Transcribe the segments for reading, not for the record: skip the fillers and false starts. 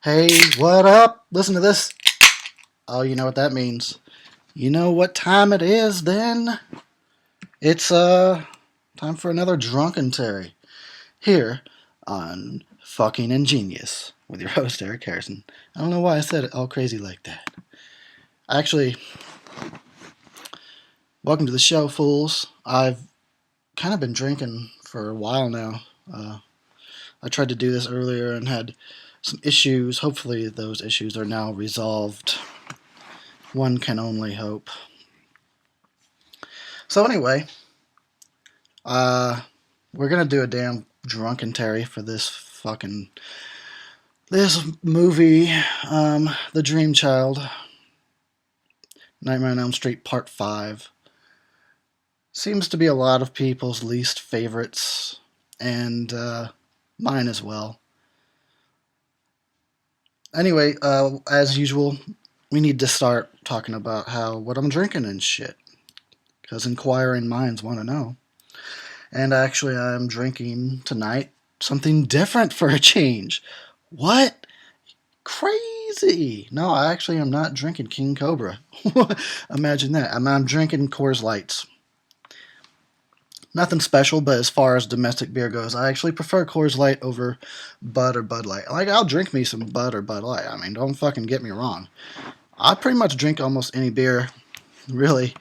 Hey, what up? Listen to this. Oh, you know what that means. You know what time it is then? It's time for another Drunkentary here on Fucking Ingenious with your host Eric Harrison. I don't know why I said it all crazy like that. Actually, welcome to the show, fools. I've kind of been drinking for a while now. I tried to do this earlier and had some issues. Hopefully, those issues are now resolved. One can only hope. So anyway, uh, we're gonna do a damn Drunkentary for this movie, The Dream Child, Nightmare on Elm Street Part 5. Seems to be a lot of people's least favorites, and mine as well. Anyway, as usual, we need to start talking about what I'm drinking and shit, because inquiring minds want to know. And actually, I'm drinking tonight something different for a change. What? Crazy! No, I actually am not drinking King Cobra. Imagine that. I'm drinking Coors Lights. Nothing special, but as far as domestic beer goes, I actually prefer Coors Light over Bud or Bud Light. Like, I'll drink me some Bud or Bud Light. I mean, don't fucking get me wrong. I pretty much drink almost any beer, really.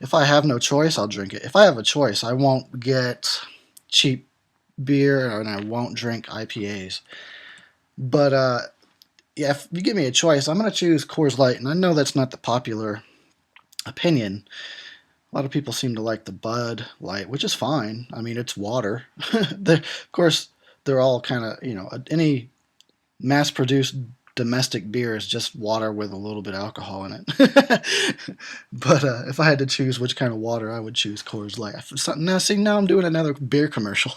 If I have no choice, I'll drink it. If I have a choice, I won't get cheap beer and I won't drink IPAs. But, yeah, if you give me a choice, I'm going to choose Coors Light. And I know that's not the popular opinion. A lot of people seem to like the Bud Light, which is fine. I mean, it's water. Of course, they're all kind of, any mass produced domestic beer is just water with a little bit of alcohol in it. But if I had to choose which kind of water, I would choose Coors Light. Now I'm doing another beer commercial.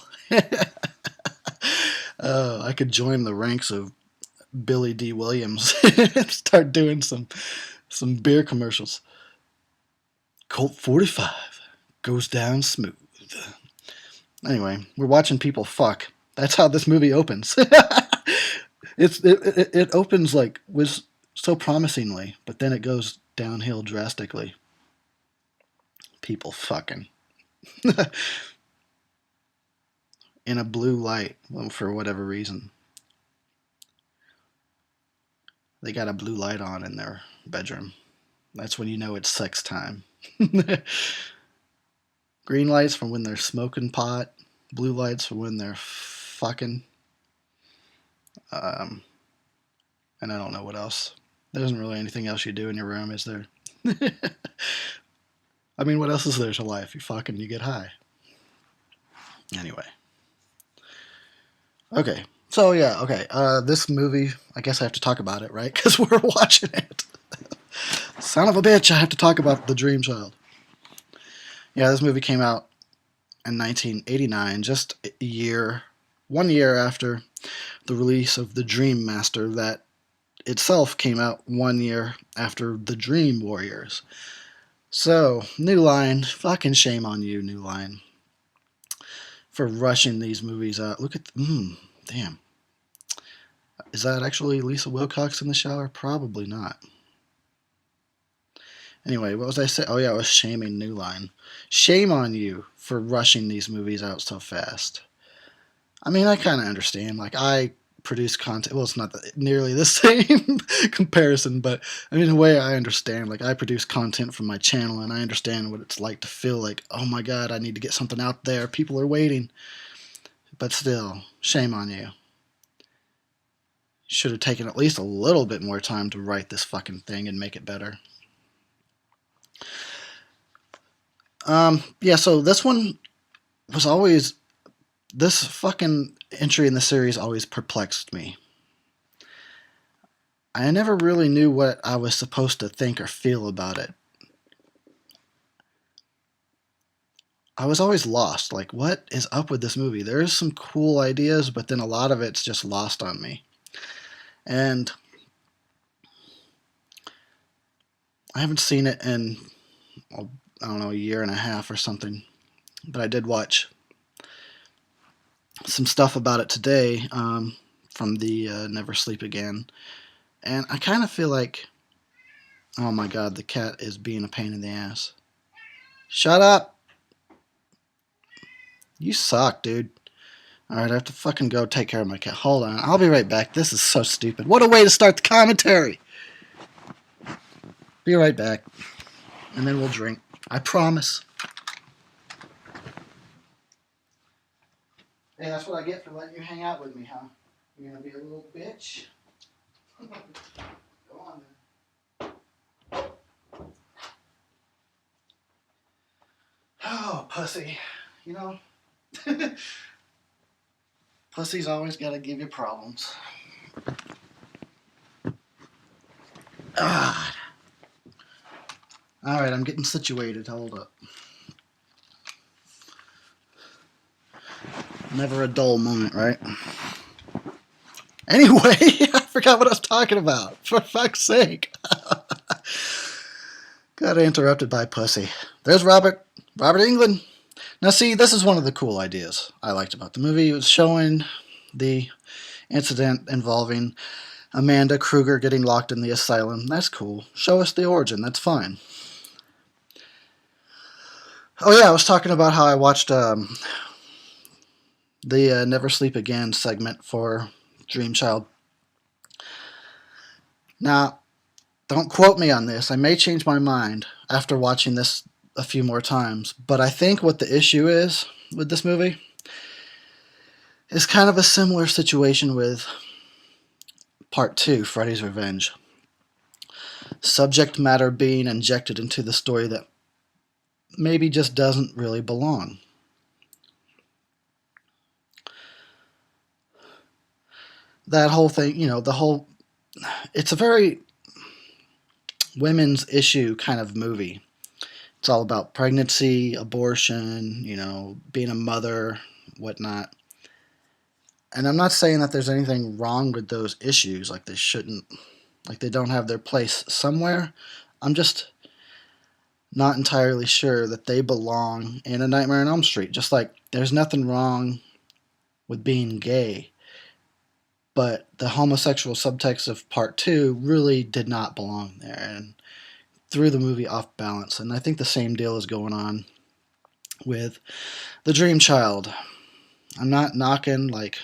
I could join the ranks of Billy D. Williams and start doing some beer commercials. Colt 45 goes down smooth. Anyway, we're watching people fuck. That's how this movie opens. It opens like was so promisingly, but then it goes downhill drastically. People fucking in a blue light, well, for whatever reason. They got a blue light on in their bedroom. That's when you know it's sex time. Green lights for when they're smoking pot. Blue lights for when they're fucking. Um, and I don't know what else. There isn't really anything else you do in your room, is there? I mean, what else is there to life? You fucking, you get high. Anyway. Okay. So, yeah, okay. This movie, I guess I have to talk about it, right? Because we're watching it. Son of a bitch, I have to talk about The Dream Child. Yeah, this movie came out in 1989, just 1 year after the release of The Dream Master, that itself came out 1 year after The Dream Warriors. So, New Line, fucking shame on you, New Line, for rushing these movies out. Look at, damn. Is that actually Lisa Wilcox in the shower? Probably not. Anyway, what was I saying? Oh yeah, I was shaming New Line. Shame on you for rushing these movies out so fast. I mean, I kind of understand. Like, I produce content. Well, it's not nearly the same comparison, but I mean, in a way, I understand. Like, I produce content from my channel, and I understand what it's like to feel like, oh my god, I need to get something out there. People are waiting. But still, shame on you. Should have taken at least a little bit more time to write this fucking thing and make it better. Yeah, so this one was always. This fucking entry in the series always perplexed me. I never really knew what I was supposed to think or feel about it. I was always lost. Like, what is up with this movie? There's some cool ideas, but then a lot of it's just lost on me. And I haven't seen it in, I don't know, a year and a half or something. But I did watch some stuff about it today from the Never Sleep Again. And I kind of feel like, oh my god, the cat is being a pain in the ass. Shut up! You suck, dude. Alright, I have to fucking go take care of my cat. Hold on, I'll be right back. This is so stupid. What a way to start the commentary! Be right back. And then we'll drink. I promise. Hey, that's what I get for letting you hang out with me, huh? You're gonna be a little bitch? Go on then. Oh, pussy. You know, pussy's always gotta give you problems. Ah. Alright, I'm getting situated. Hold up. Never a dull moment, right? Anyway, I forgot what I was talking about. For fuck's sake. Got interrupted by pussy. There's Robert Englund. Now see, this is one of the cool ideas I liked about the movie. It was showing the incident involving Amanda Kruger getting locked in the asylum. That's cool. Show us the origin. That's fine. Oh yeah, I was talking about how I watched the Never Sleep Again segment for Dream Child. Now, don't quote me on this. I may change my mind after watching this a few more times. But I think what the issue is with this movie is kind of a similar situation with Part 2, Freddy's Revenge. Subject matter being injected into the story that maybe just doesn't really belong. That whole thing, you know, it's a very women's issue kind of movie. It's all about pregnancy, abortion, you know, being a mother, whatnot. And I'm not saying that there's anything wrong with those issues, like they don't have their place somewhere. I'm just not entirely sure that they belong in A Nightmare on Elm Street. Just like there's nothing wrong with being gay. But the homosexual subtext of Part 2 really did not belong there and threw the movie off balance. And I think the same deal is going on with The Dream Child. I'm not knocking, like,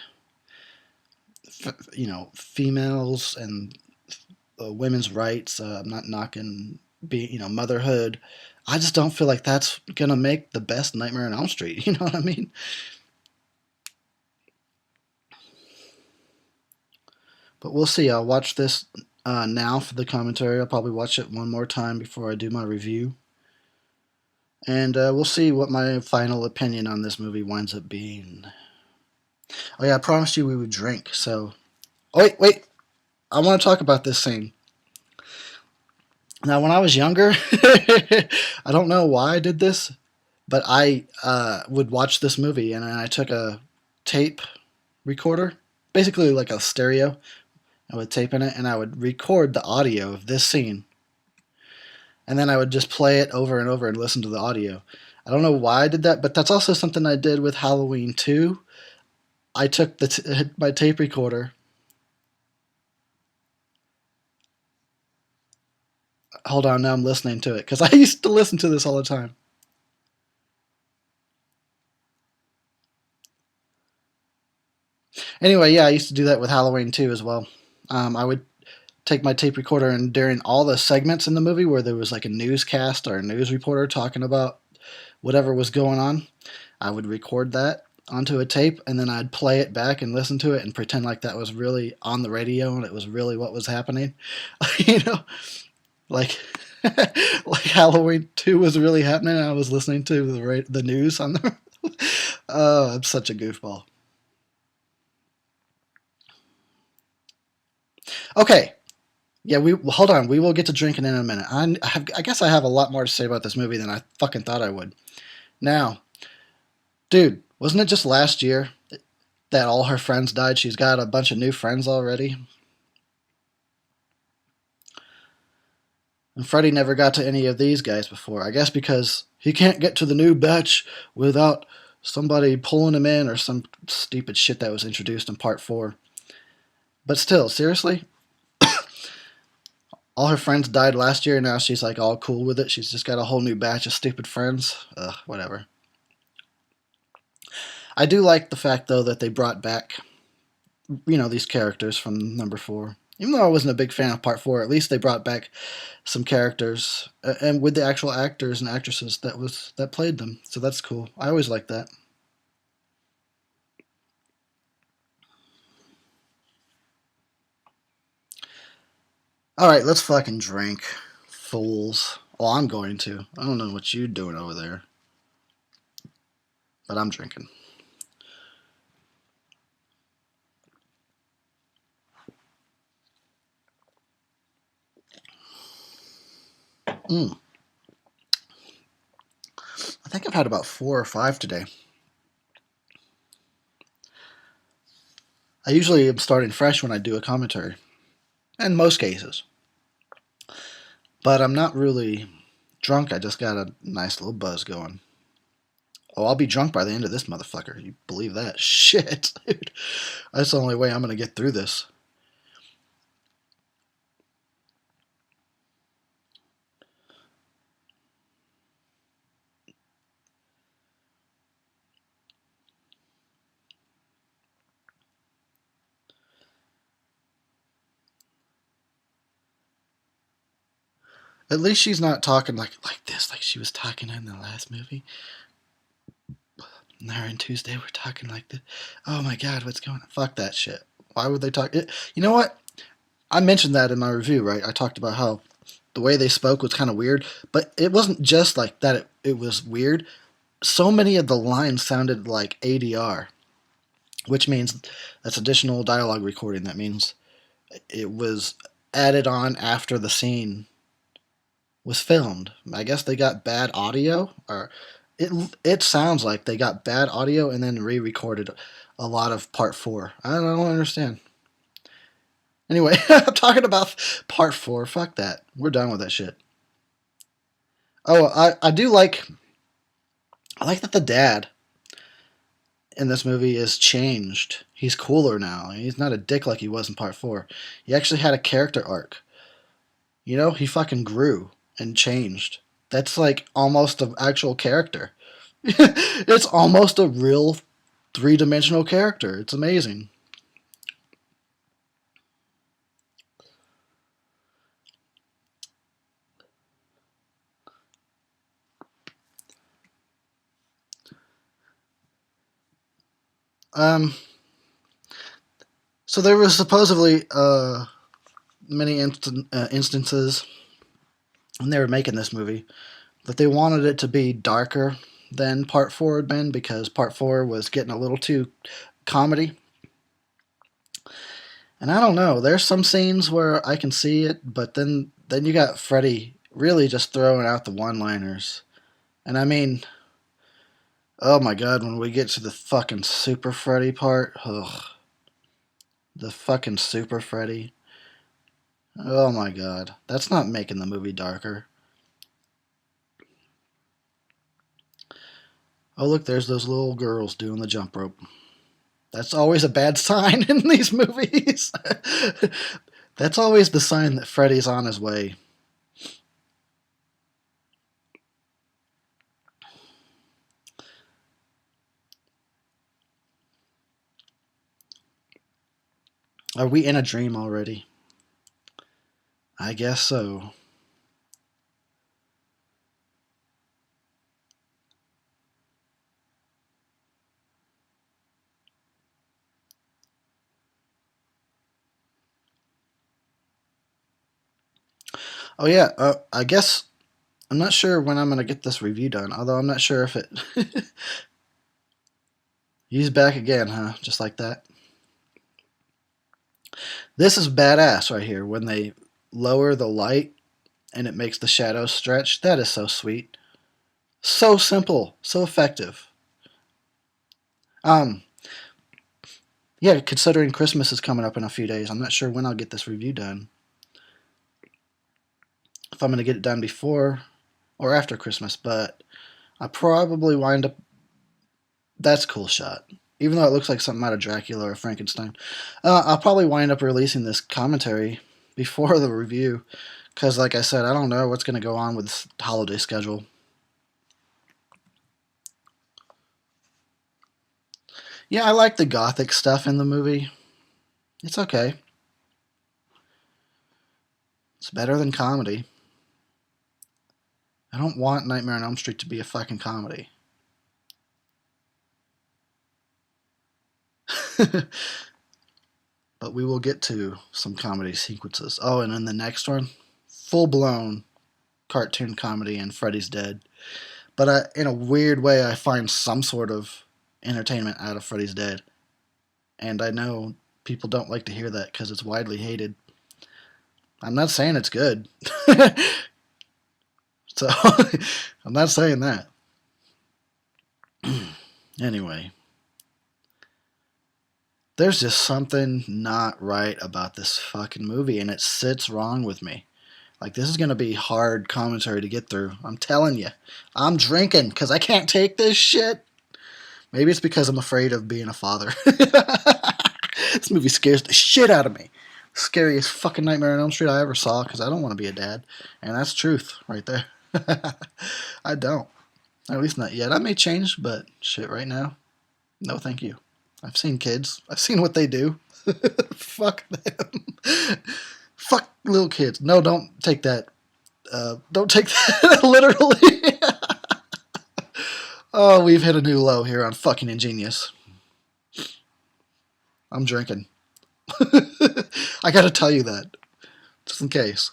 females and women's rights. I'm not knocking, motherhood. I just don't feel like that's going to make the best Nightmare on Elm Street. You know what I mean? But we'll see. I'll watch this now for the commentary. I'll probably watch it one more time before I do my review. And we'll see what my final opinion on this movie winds up being. Oh yeah, I promised you we would drink, so... Oh, wait! I want to talk about this scene. Now, when I was younger, I don't know why I did this, but I would watch this movie, and I took a tape recorder, basically like a stereo, with tape in it, and I would record the audio of this scene. And then I would just play it over and over and listen to the audio. I don't know why I did that, but that's also something I did with Halloween 2. I took my tape recorder. Hold on, now I'm listening to it, because I used to listen to this all the time. Anyway, yeah, I used to do that with Halloween 2 as well. I would take my tape recorder, and during all the segments in the movie where there was like a newscast or a news reporter talking about whatever was going on, I would record that onto a tape, and then I'd play it back and listen to it and pretend like that was really on the radio and it was really what was happening. You know, like like Halloween 2 was really happening and I was listening to the news on the... Oh, I'm such a goofball. Okay. Yeah, hold on. We will get to drinking in a minute. I guess I have a lot more to say about this movie than I fucking thought I would. Now, dude, wasn't it just last year that all her friends died? She's got a bunch of new friends already. And Freddy never got to any of these guys before. I guess because he can't get to the new batch without somebody pulling him in or some stupid shit that was introduced in Part 4. But still, seriously, all her friends died last year, and now she's like all cool with it. She's just got a whole new batch of stupid friends. Ugh, whatever. I do like the fact though that they brought back, these characters from number four. Even though I wasn't a big fan of part four, at least they brought back some characters and with the actual actors and actresses that played them. So that's cool. I always like that. All right, let's fucking drink, fools. Well, I'm going to. I don't know what you're doing over there, but I'm drinking. Mm. I think I've had about 4 or 5 today. I usually am starting fresh when I do a commentary, in most cases. But I'm not really drunk. I just got a nice little buzz going. Oh, I'll be drunk by the end of this motherfucker. You believe that? Shit, dude. That's the only way I'm going to get through this. At least she's not talking like this, like she was talking in the last movie. Now in Tuesday we're talking like this. Oh my god, what's going on? Fuck that shit. Why would they talk? You know what? I mentioned that in my review, right? I talked about how the way they spoke was kind of weird, but it wasn't just like that. It was weird. So many of the lines sounded like ADR, which means that's additional dialogue recording. That means it was added on after the scene was filmed. I guess they got bad audio, or it sounds like they got bad audio and then re-recorded a lot of part four. I don't understand. Anyway, I'm talking about part four. Fuck that. We're done with that shit. Oh, I do like. I like that the dad in this movie is changed. He's cooler now. He's not a dick like he was in part four. He actually had a character arc. He fucking grew and changed. That's like almost an actual character. It's almost a real three-dimensional character. It's amazing. Um, so there was supposedly many instances when they were making this movie that they wanted it to be darker than part four had been because part four was getting a little too comedy. And I don't know. There's some scenes where I can see it, but then you got Freddy really just throwing out the one-liners. And I mean, oh my god, when we get to the fucking Super Freddy part, ugh, the fucking Super Freddy. Oh my god, that's not making the movie darker. Oh look, there's those little girls doing the jump rope. That's always a bad sign in these movies. That's always the sign that Freddy's on his way. Are we in a dream already? I guess so. Oh yeah, I guess I'm not sure when I'm gonna get this review done. Although I'm not sure if it. He's back again, huh? Just like that. This is badass right here when they lower the light and it makes the shadows stretch. That is so sweet. So simple, so effective. Um, yeah, considering Christmas is coming up in a few days, I'm not sure when I'll get this review done. If I'm going to get it done before or after Christmas, but I probably wind up. That's a cool shot. even though it looks like something out of Dracula or Frankenstein. I'll probably wind up releasing this commentary before the review because, like I said, I don't know what's going to go on with this holiday schedule. Yeah, I like the gothic stuff in the movie. It's okay. It's better than comedy. I don't want Nightmare on Elm Street to be a fucking comedy. But we will get to some comedy sequences. Oh, and then the next one, full blown cartoon comedy and Freddy's Dead. But in a weird way, I find some sort of entertainment out of Freddy's Dead. And I know people don't like to hear that because it's widely hated. I'm not saying it's good. So, I'm not saying that. Anyway, there's just something not right about this fucking movie, and it sits wrong with me. Like, this is going to be hard commentary to get through. I'm telling you. I'm drinking because I can't take this shit. Maybe it's because I'm afraid of being a father. This movie scares the shit out of me. Scariest fucking Nightmare on Elm Street I ever saw because I don't want to be a dad. And that's truth right there. I don't. At least not yet. I may change, but shit, right now, no thank you. I've seen kids. I've seen what they do. Fuck them. Fuck little kids. No, don't take that. Don't take that literally. Oh, we've hit a new low here on fucking Ingenious. I'm drinking. I gotta tell you that. Just in case.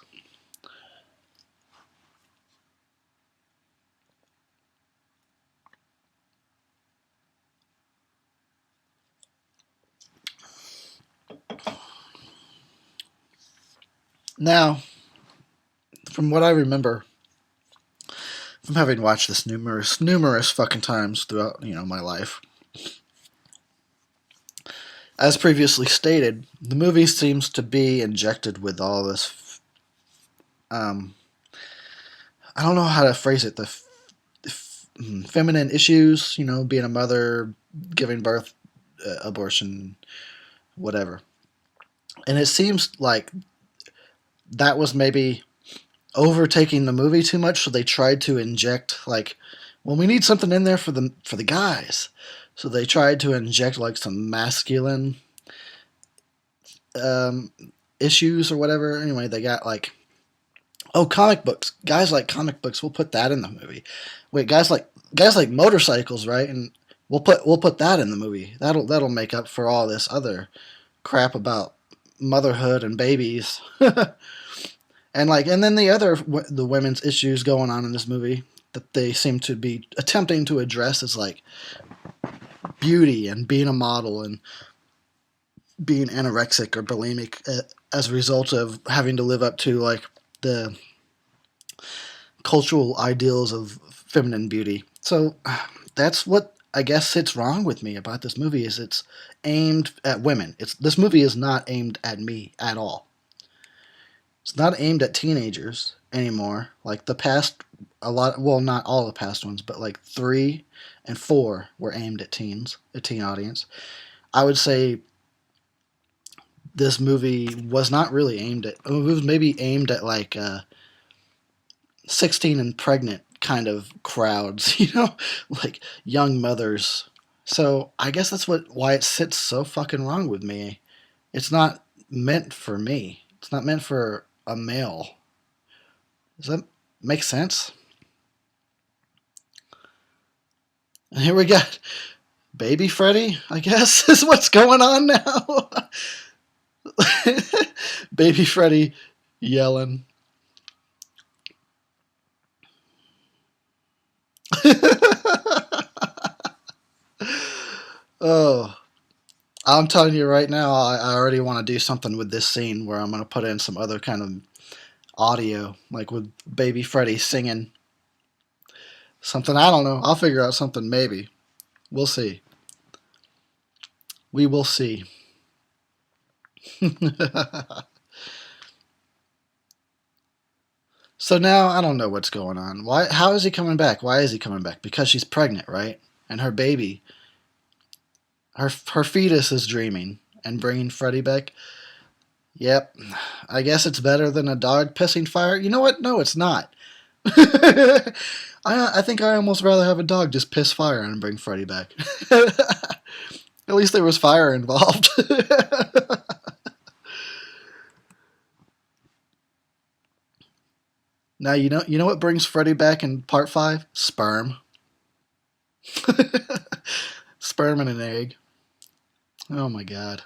Now, from what I remember, from having watched this numerous fucking times throughout, my life, as previously stated, the movie seems to be injected with all this, I don't know how to phrase it, the feminine issues, being a mother, giving birth, abortion, whatever. And it seems like that was maybe overtaking the movie too much, so they tried to inject well, we need something in there for the guys. So they tried to inject some masculine issues or whatever. Anyway, they got comic books. Guys like comic books. We'll put that in the movie. Wait, guys like motorcycles, right? And we'll put that in the movie. That'll make up for all this other crap about motherhood and babies. And then the women's issues going on in this movie that they seem to be attempting to address is beauty and being a model and being anorexic or bulimic as a result of having to live up to the cultural ideals of feminine beauty. So that's what I guess sits wrong with me about this movie is it's aimed at women. This movie is not aimed at me at all. It's not aimed at teenagers anymore. Like the past, not all the past ones, but 3 and 4 were aimed at teens, a teen audience. I would say this movie was not really aimed at, it was maybe aimed at 16 and pregnant kind of crowds, young mothers. So I guess that's why it sits so fucking wrong with me. It's not meant for me. It's not meant for a male. Does that make sense? And here we got baby Freddy, I guess, is what's going on now. Baby Freddy yelling. Oh, I'm telling you right now, I already want to do something with this scene where I'm going to put in some other kind of audio, with baby Freddy singing. Something, I don't know. I'll figure out something, maybe. We'll see. We will see. So now, I don't know what's going on. How is he coming back? Why is he coming back? Because she's pregnant, right? And her baby Her fetus is dreaming and bringing Freddy back. Yep, I guess it's better than a dog pissing fire. You know what? No, it's not. I think I almost rather have a dog just piss fire and bring Freddy back. At least there was fire involved. Now you know what brings Freddy back in part 5? Sperm. Sperm and an egg. Oh my god.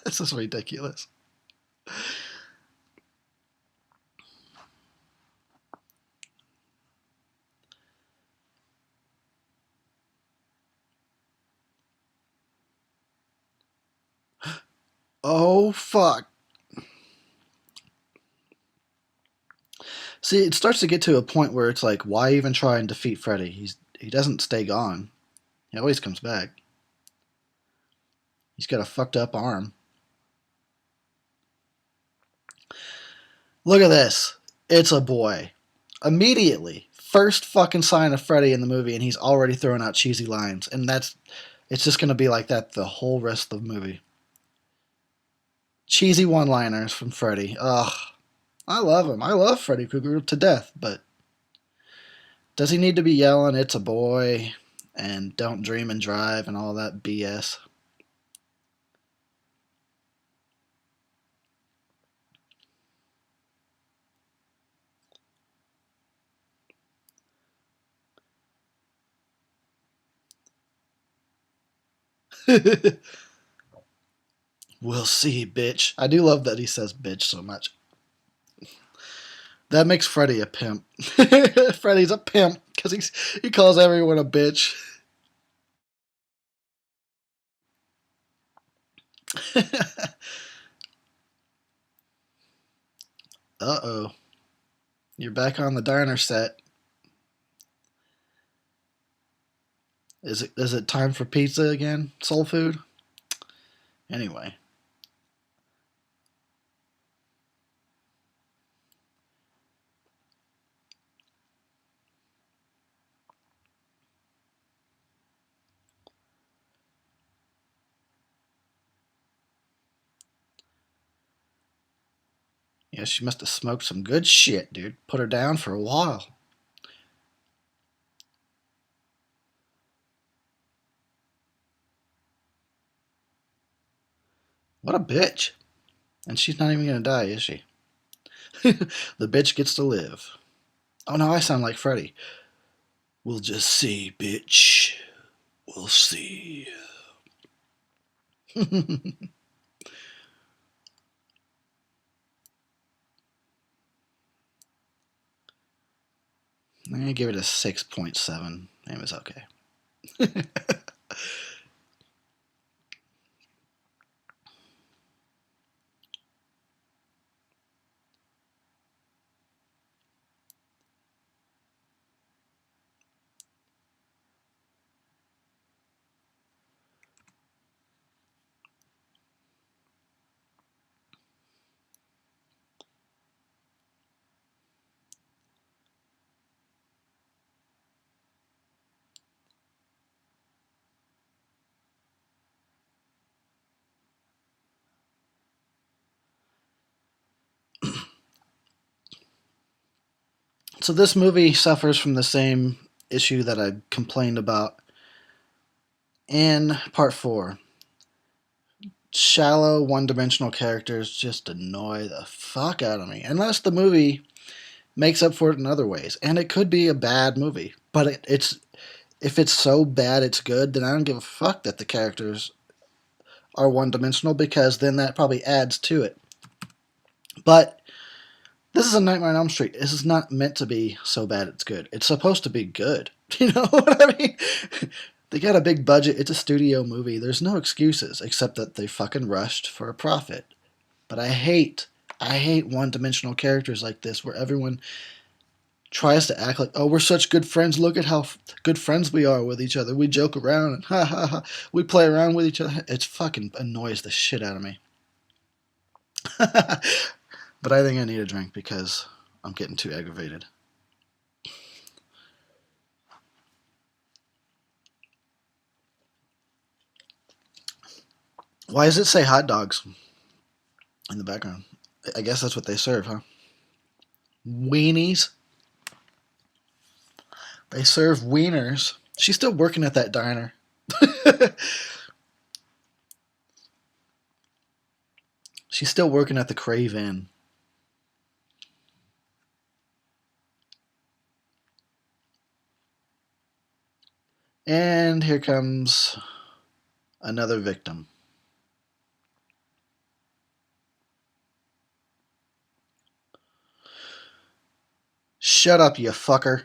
This is ridiculous. Oh fuck. See, it starts to get to a point where it's like, why even try and defeat Freddy? He doesn't stay gone. He always comes back. He's got a fucked up arm. Look at this. It's a boy. Immediately, first fucking sign of Freddy in the movie, and he's already throwing out cheesy lines, and it's just gonna be like that the whole rest of the movie. Cheesy one-liners from Freddy. Ugh, I love him. I love Freddy Krueger to death, but does he need to be yelling, "It's a boy," and "Don't dream and drive" and all that BS? We'll see, bitch. I do love that he says bitch so much. That makes Freddy a pimp. Freddy's a pimp because he calls everyone a bitch. Uh-oh. You're back on the diner set. Is it time for pizza again? Soul food? Anyway. Yeah, she must have smoked some good shit, dude. Put her down for a while. What a bitch. And she's not even gonna die, is she? The bitch gets to live. Oh no, I sound like Freddy. We'll just see, bitch. We'll see. I'm gonna give it a 6.7. Name is okay. So this movie suffers from the same issue that I complained about in part 4. Shallow, one-dimensional characters just annoy the fuck out of me. Unless the movie makes up for it in other ways. And it could be a bad movie. But it's if it's so bad it's good, then I don't give a fuck that the characters are one-dimensional, because then that probably adds to it. But this is a Nightmare on Elm Street. This is not meant to be so bad it's good. It's supposed to be good. You know what I mean? They got a big budget. It's a studio movie. There's no excuses except that they fucking rushed for a profit. But I hate one-dimensional characters like this where everyone tries to act like, oh, we're such good friends. Look at how good friends we are with each other. We joke around and ha ha ha. We play around with each other. It fucking annoys the shit out of me. But I think I need a drink because I'm getting too aggravated. Why does it say hot dogs in the background? I guess that's what they serve, huh? Weenies. They serve wieners. She's still working at that diner. She's still working at the Crave Inn. And here comes another victim. Shut up, you fucker.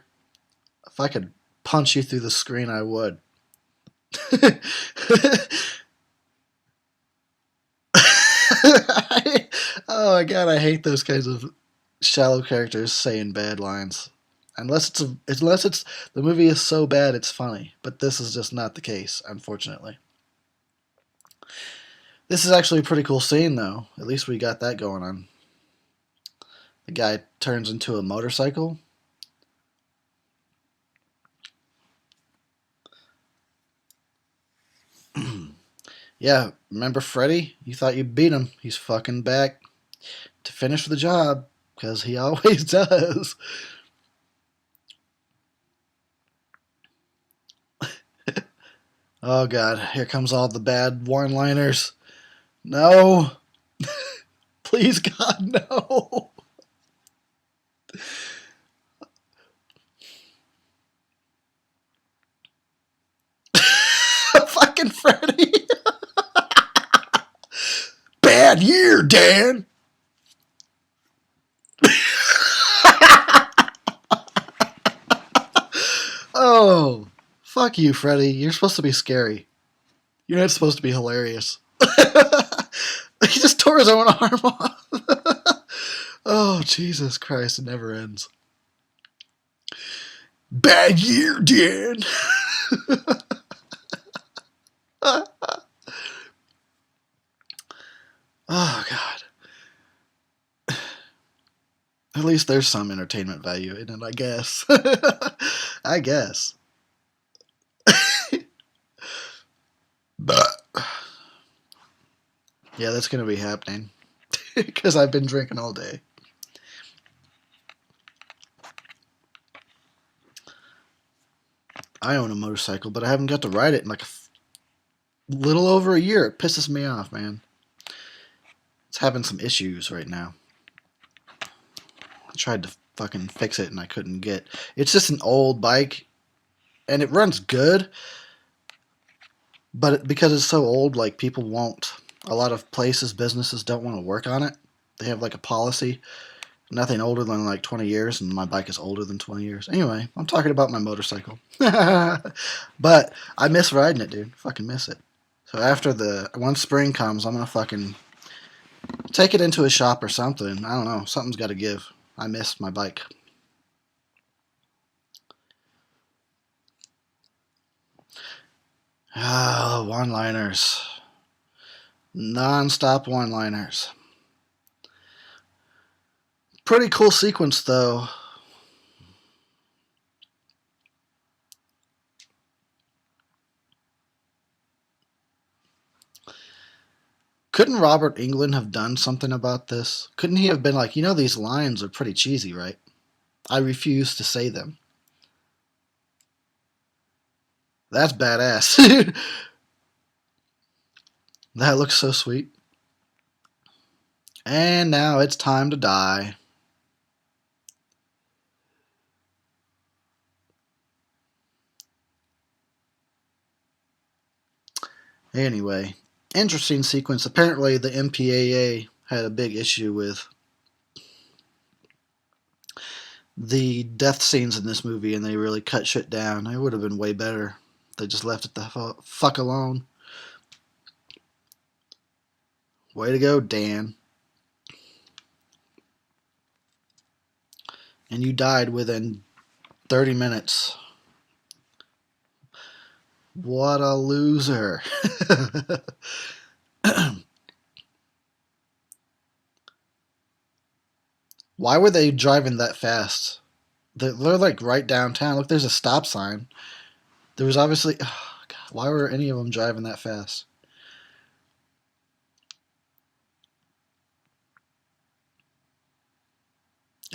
If I could punch you through the screen, I would. Oh my god, I hate those kinds of shallow characters saying bad lines. Unless it's the movie is so bad it's funny, but this is just not the case, unfortunately. This is actually a pretty cool scene, though. At least we got that going on. The guy turns into a motorcycle. Yeah, remember Freddy? You thought you beat him. He's fucking back to finish the job, because he always does. Oh god, here comes all the bad one-liners. No. Please, God, no. Fucking Freddy. Bad year, Dan. Oh, fuck you, Freddy. You're supposed to be scary. You're not supposed to be hilarious. He just tore his own arm off. Oh, Jesus Christ, it never ends. Bad year, Dan. Oh, God. At least there's some entertainment value in it, I guess. I guess. But yeah, that's going to be happening. Because I've been drinking all day. I own a motorcycle, but I haven't got to ride it in like a little over a year. It pisses me off, man. It's having some issues right now. I tried to fucking fix it and I couldn't get. It's just an old bike, and it runs good, but because it's so old, like people won't. A lot of places, businesses don't want to work on it. They have like a policy. Nothing older than like 20 years, and my bike is older than 20 years. Anyway, I'm talking about my motorcycle. But I miss riding it, dude. Fucking miss it. So after once spring comes, I'm gonna fucking take it into a shop or something. I don't know. Something's got to give. I miss my bike. Ah, one-liners. Non-stop one-liners. Pretty cool sequence, though. Couldn't Robert Englund have done something about this? Couldn't he have been like, these lines are pretty cheesy, right? I refuse to say them. That's badass. That looks so sweet. And now it's time to die. Anyway, interesting sequence. Apparently, the MPAA had a big issue with the death scenes in this movie, and they really cut shit down. It would have been way better if they just left it the fuck alone. Way to go, Dan. And you died within 30 minutes. What a loser. Why were they driving that fast? They're like right downtown. Look, there's a stop sign. There was obviously. Oh, God, why were any of them driving that fast?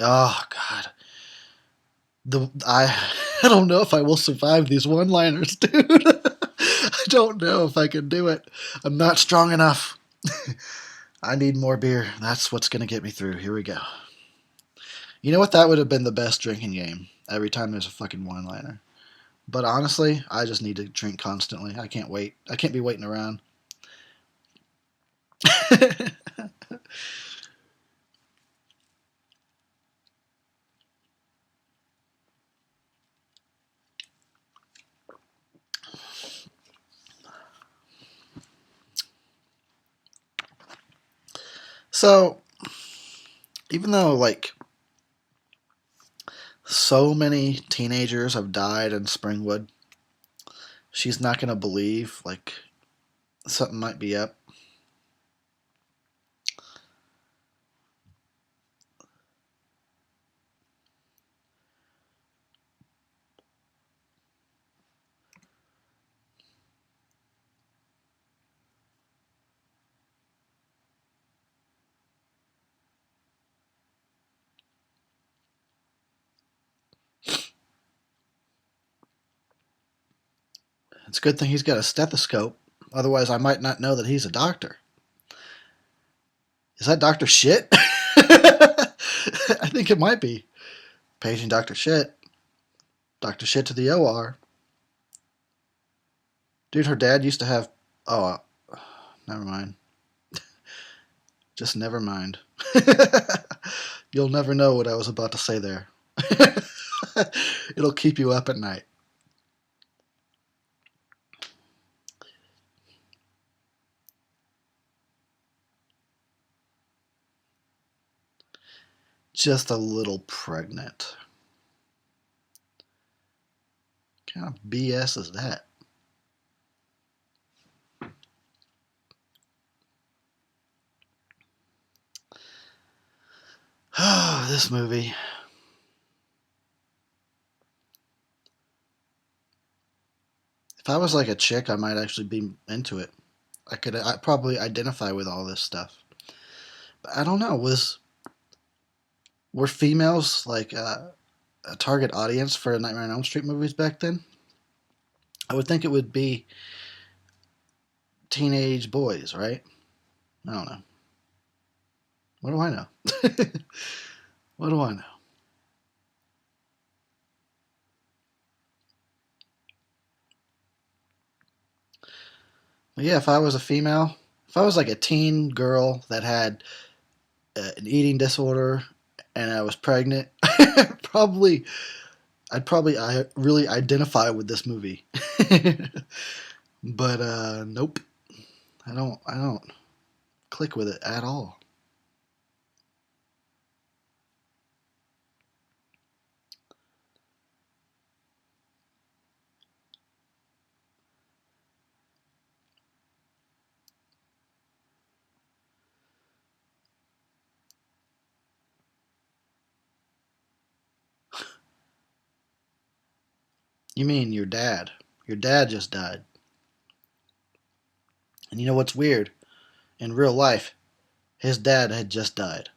Oh God, I don't know if I will survive these one-liners, dude. I don't know if I can do it. I'm not strong enough. I need more beer. That's what's gonna get me through. Here we go. You know what? That would have been the best drinking game. Every time there's a fucking one-liner. But honestly, I just need to drink constantly. I can't wait. I can't be waiting around. So, even though like so many teenagers have died in Springwood, she's not gonna believe like something might be up. It's a good thing he's got a stethoscope. Otherwise, I might not know that he's a doctor. Is that Doctor Shit? I think it might be. Paging Doctor Shit. Doctor Shit to the OR. Dude, her dad used to have. Oh, never mind. Just never mind. You'll never know what I was about to say there. It'll keep you up at night. Just a little pregnant. What kind of BS is that? Oh, this movie. If I was like a chick, I might actually be into it. I'd probably identify with all this stuff. But I don't know. Were females like a target audience for Nightmare on Elm Street movies back then? I would think it would be teenage boys, right? I don't know. What do I know? What do I know? But yeah, if I was a female, if I was like a teen girl that had an eating disorder and I was pregnant, probably I really identify with this movie. But nope, I don't click with it at all. You mean your dad? Your dad just died. And you know what's weird? In real life, his dad had just died.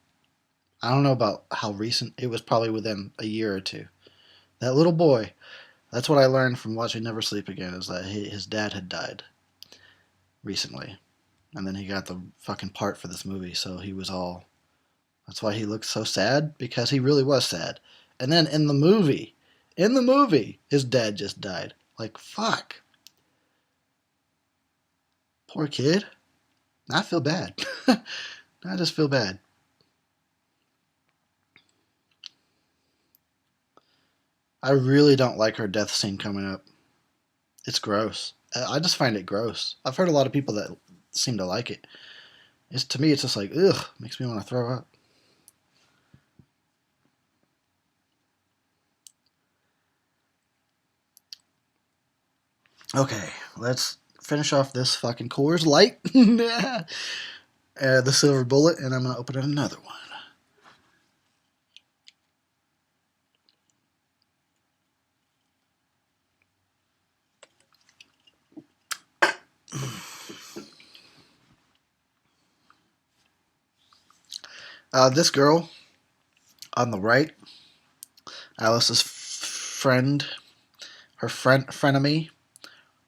I don't know about how recent. It was probably within a year or two. That little boy. That's what I learned from watching Never Sleep Again. Is that his dad had died recently, and then he got the fucking part for this movie. So he was all. That's why he looked so sad, because he really was sad. And then in the movie, his dad just died. Like fuck, poor kid. I feel bad. I just feel bad. I really don't like her death scene coming up. It's gross. I just find it gross. I've heard a lot of people that seem to like it. To me, it's just like ugh, makes me want to throw up. Okay, let's finish off this fucking Coors Light, the silver bullet, and I'm gonna open another one. This girl On the right, Alice's friend, her frenemy,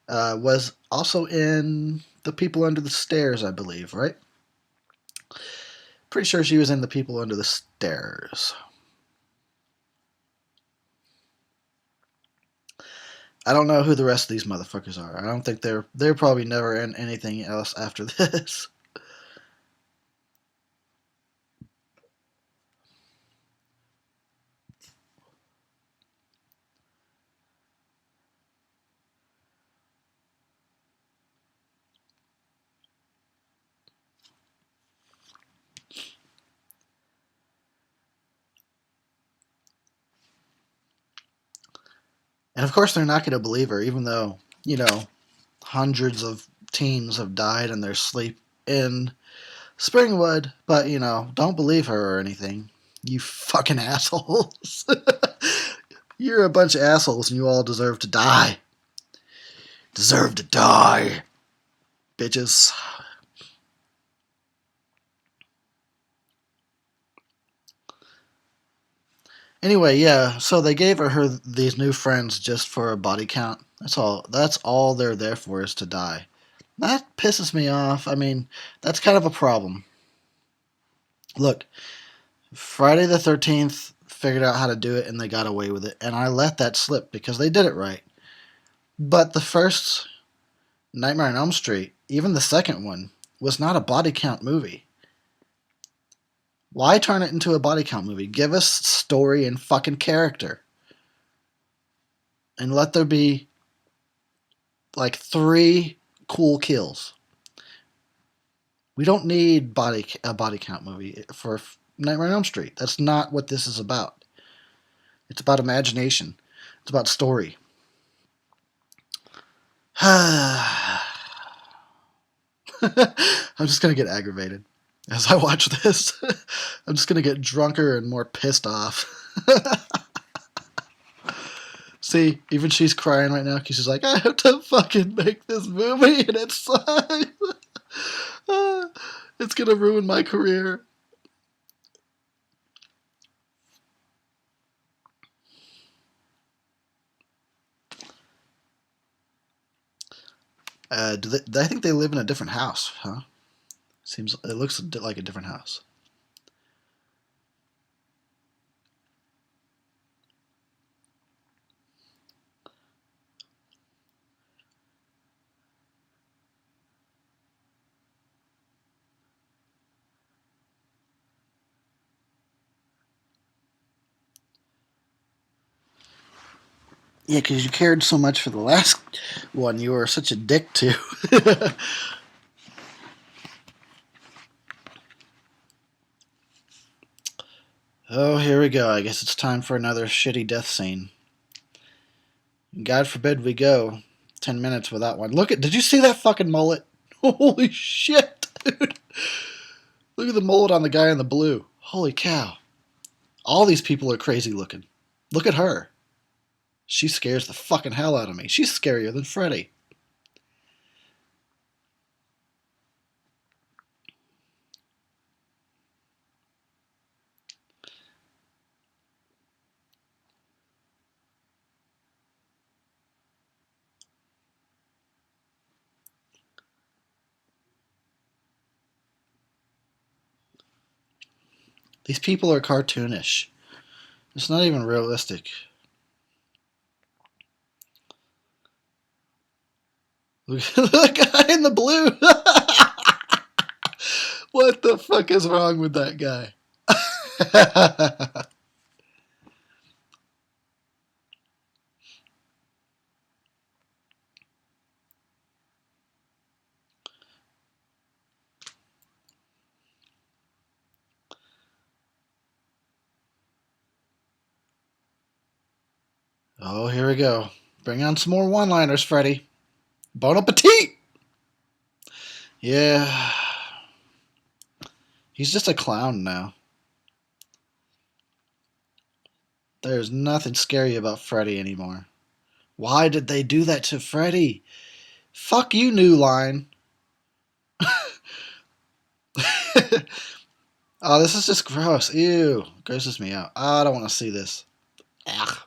was also in The People Under the Stairs, I believe, right? Pretty sure she was in The People Under the Stairs. I don't know who the rest of these motherfuckers are. I don't think they're probably never in anything else after this. And of course, they're not going to believe her, even though, hundreds of teens have died in their sleep in Springwood. But, don't believe her or anything. You fucking assholes. You're a bunch of assholes and you all deserve to die. Deserve to die, bitches. Anyway, yeah, so they gave her these new friends just for a body count. That's all. That's all they're there for, is to die. That pisses me off. I mean, that's kind of a problem. Look, Friday the 13th figured out how to do it and they got away with it, and I let that slip because they did it right. But the first Nightmare on Elm Street, even the second one, was not a body count movie. Why turn it into a body count movie? Give us story and fucking character. And let there be like 3 cool kills. We don't need a body count movie for Nightmare on Elm Street. That's not what this is about. It's about imagination. It's about story. I'm just going to get aggravated as I watch this. I'm just going to get drunker and more pissed off. See, even she's crying right now because she's like, I have to fucking make this movie and it sucks. It's going to ruin my career. I think they live in a different house, huh? It looks like a different house. Yeah, because you cared so much for the last one. You were such a dick to. Oh, here we go. I guess it's time for another shitty death scene. God forbid we go 10 minutes without one. Did you see that fucking mullet? Holy shit, dude. Look at the mullet on the guy in the blue. Holy cow. All these people are crazy looking. Look at her. She scares the fucking hell out of me. She's scarier than Freddy. These people are cartoonish. It's not even realistic. Look at the guy in the blue. What the fuck is wrong with that guy? Oh, here we go. Bring on some more one-liners, Freddy. Bon appetit! Yeah. He's just a clown now. There's nothing scary about Freddy anymore. Why did they do that to Freddy? Fuck you, New Line. Oh, this is just gross. Ew. Grosses me out. Oh, I don't want to see this. Ugh.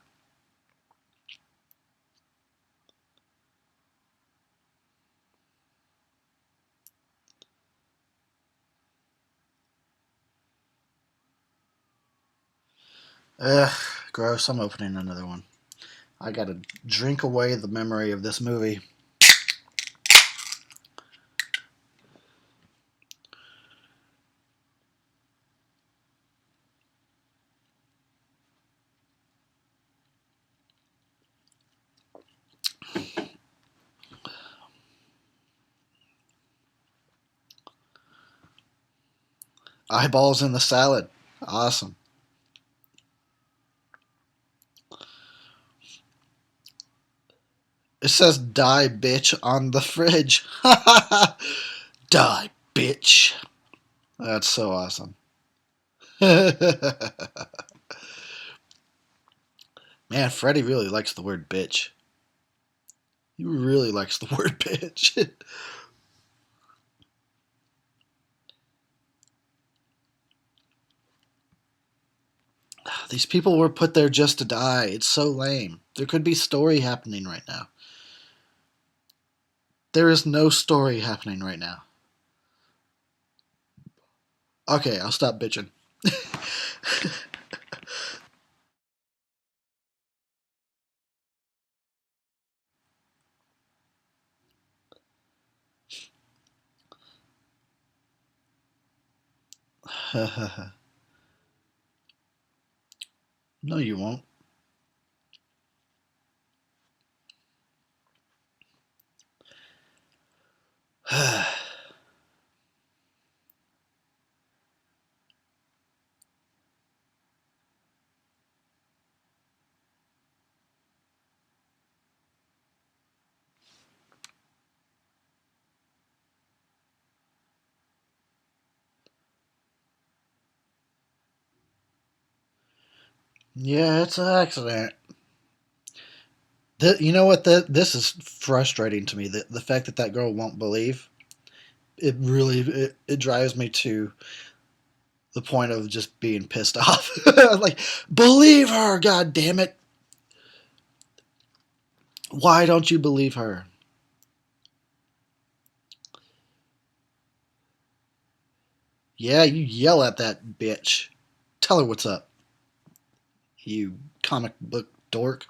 Ugh. Gross. I'm opening another one. I gotta drink away the memory of this movie. Eyeballs in the salad. Awesome. It says die bitch on the fridge. Die bitch. That's so awesome. Man, Freddy really likes the word bitch. He really likes the word bitch. These people were put there just to die. It's so lame. There could be story happening right now. There is no story happening right now. Okay, I'll stop bitching. No, you won't. Yeah, it's an accident. You know what? This is frustrating to me. The fact that that girl won't believe it drives me to the point of just being pissed off. Like, believe her, god damn it! Why don't you believe her? Yeah, you yell at that bitch. Tell her what's up, you comic book dork.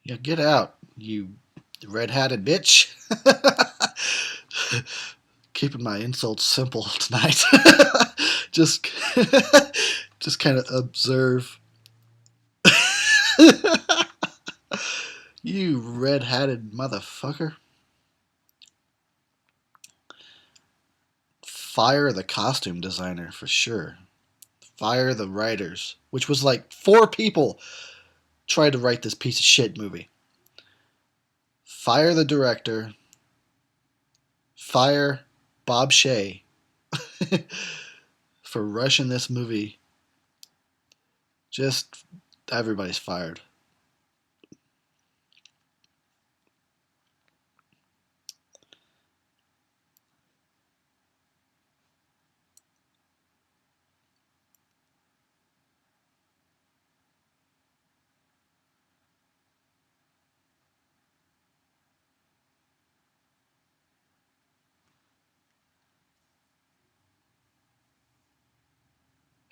Yeah, get out, you red-hatted bitch. Keeping my insults simple tonight. just, just kind of observe. You red-hatted motherfucker. Fire the costume designer for sure. Fire the writers, which was like 4 people tried to write this piece of shit movie. Fire the director. Fire Bob Shea for rushing this movie. Just everybody's fired.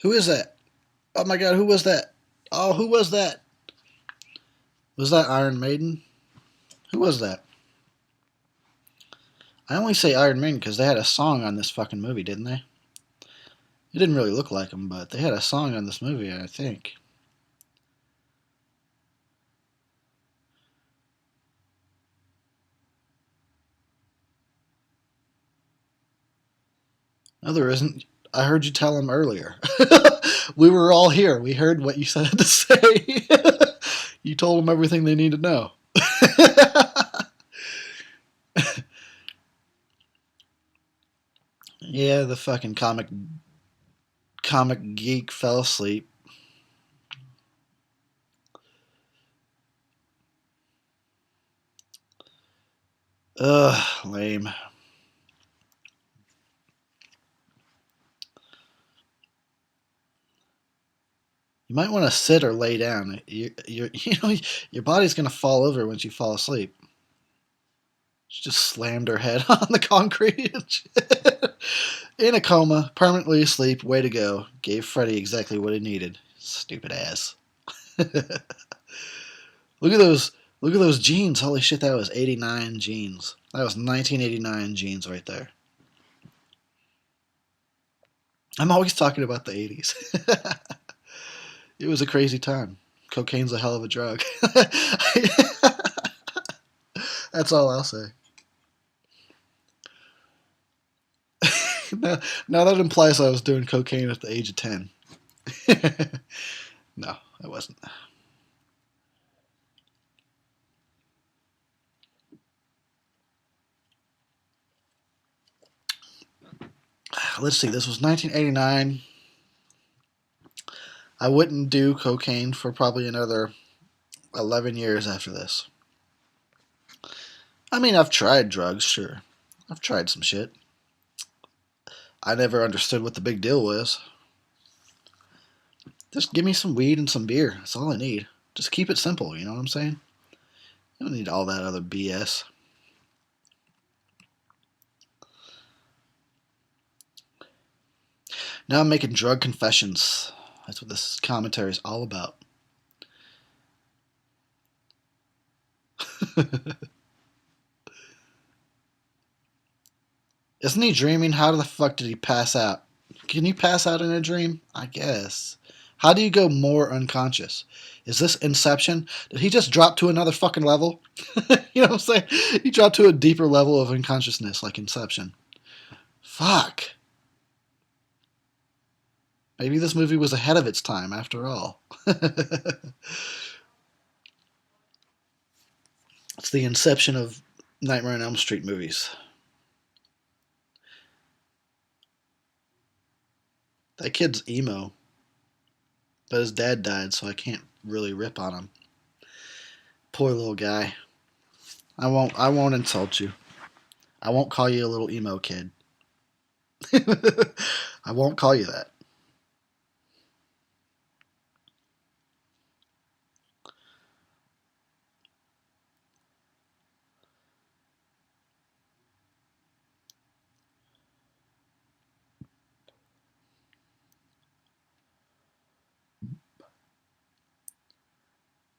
Who is that? Oh my god, who was that? Oh, who was that? Was that Iron Maiden? Who was that? I only say Iron Maiden because they had a song on this fucking movie, didn't they? It didn't really look like them, but they had a song on this movie, I think. No, there isn't. I heard you tell them earlier. We were all here. We heard what you said to say. You told them everything they need to know. Yeah, the fucking comic geek fell asleep. Ugh, lame. You might want to sit or lay down. Your body's gonna fall over once you fall asleep. She just slammed her head on the concrete. In a coma, permanently asleep. Way to go. Gave Freddy exactly what he needed. Stupid ass. Look at those. Look at those jeans. Holy shit, that was 89 jeans. That was 1989 jeans right there. I'm always talking about the 80s. It was a crazy time. Cocaine's a hell of a drug. That's all I'll say. Now that implies I was doing cocaine at the age of 10. No, I wasn't. Let's see, this was 1989. I wouldn't do cocaine for probably another 11 years after this. I mean, I've tried drugs, sure. I've tried some shit. I never understood what the big deal was. Just give me some weed and some beer. That's all I need. Just keep it simple, you know what I'm saying? You don't need all that other BS. Now I'm making drug confessions. That's what this commentary is all about. Isn't he dreaming? How the fuck did he pass out? Can you pass out in a dream? I guess. How do you go more unconscious? Is this Inception? Did he just drop to another fucking level? You know what I'm saying? He dropped to a deeper level of unconsciousness like Inception. Fuck. Maybe this movie was ahead of its time after all. It's the inception of Nightmare on Elm Street movies. That kid's emo, but his dad died, so I can't really rip on him. Poor little guy. I won't insult you. I won't call you a little emo kid. I won't call you that.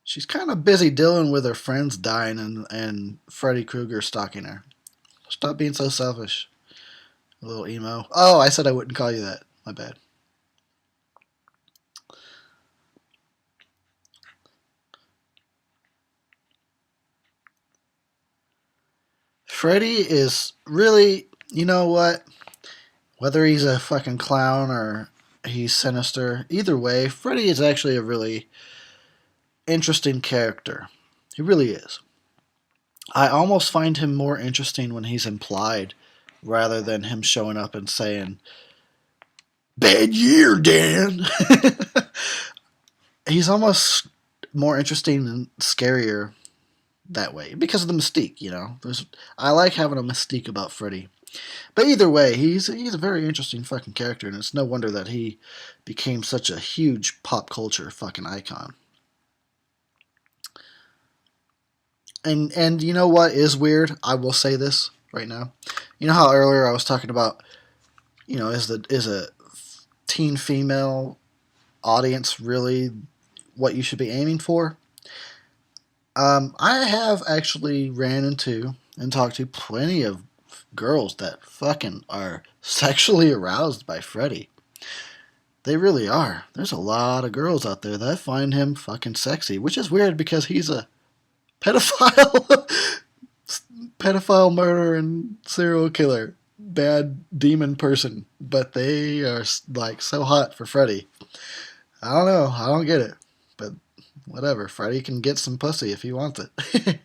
She's kind of busy dealing with her friends dying and Freddy Krueger stalking her. Stop being so selfish. A little emo. Oh, I said I wouldn't call you that. My bad. Freddy is really, you know what? Whether he's a fucking clown or he's sinister, either way, Freddy is actually a really interesting character. He really is. I almost find him more interesting when he's implied rather than him showing up and saying, "Bad year, Dan." He's almost more interesting and scarier that way because of the mystique, you know. I like having a mystique about Freddy. But either way, he's a very interesting fucking character, and it's no wonder that he became such a huge pop culture fucking icon. And you know what is weird? I will say this right now. You know how earlier I was talking about, you know, is a teen female audience really what you should be aiming for? I have actually ran into and talked to plenty of girls that fucking are sexually aroused by Freddy. They really are. There's a lot of girls out there that find him fucking sexy, which is weird because he's a pedophile, pedophile, murderer, and serial killer, bad demon person. But they are like so hot for Freddy. I don't know. I don't get it. But whatever. Freddy can get some pussy if he wants it.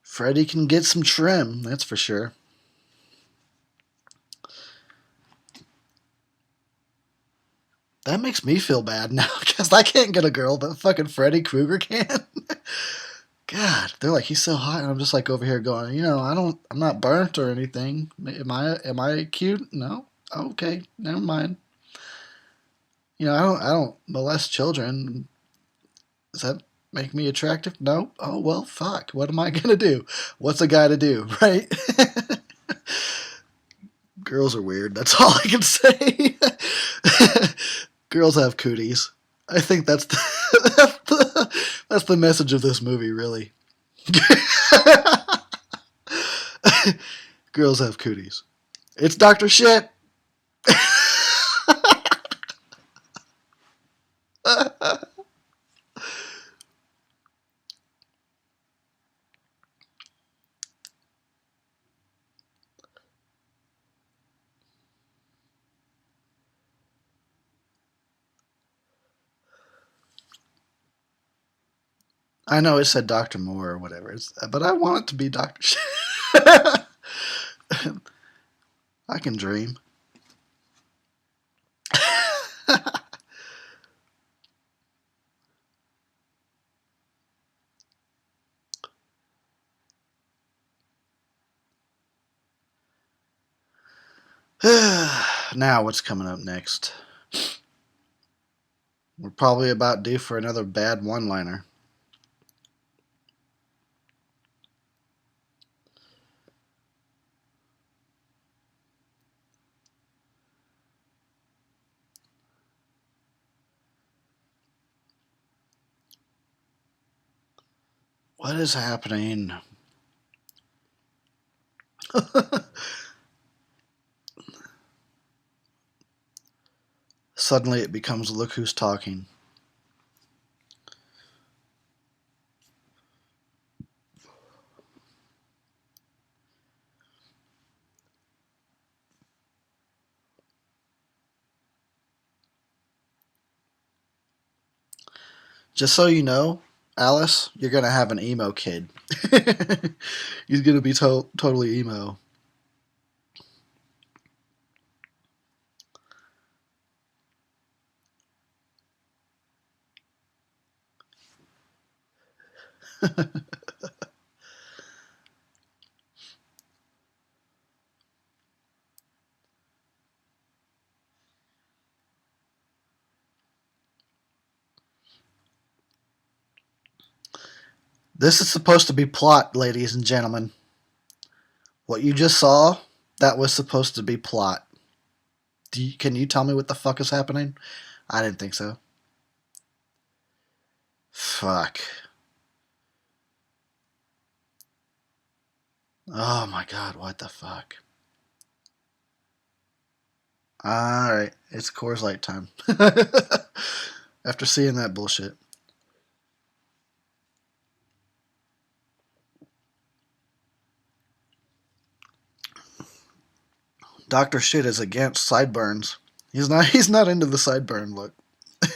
Freddy can get some trim, that's for sure. That makes me feel bad now because I can't get a girl, but fucking Freddy Krueger can. God. they're like, he's so hot, and I'm just like over here going, I'm not burnt or anything. Am I cute? No. Okay, never mind. I don't molest children. Does that make me attractive? No. Oh well, fuck. What am I gonna do? What's a guy to do, right? Girls are weird. That's all I can say. Girls have cooties. I think that's the message of this movie, really. Girls have cooties. It's Dr. Shit. I know it said Dr. Moore or whatever, but I want it to be Dr. Shit. I can dream. Now, what's coming up next? We're probably about due for another bad one-liner. What is happening? Suddenly it becomes look who's talking. Just so you know, Alice, you're going to have an emo kid. He's going to be totally emo. This is supposed to be plot, ladies and gentlemen. What you just saw, that was supposed to be plot. Can you tell me what the fuck is happening? I didn't think so. Fuck. Oh my god, what the fuck? Alright, it's Coors Light time. After seeing that bullshit. Dr. Shit is against sideburns. He's not into the sideburn look.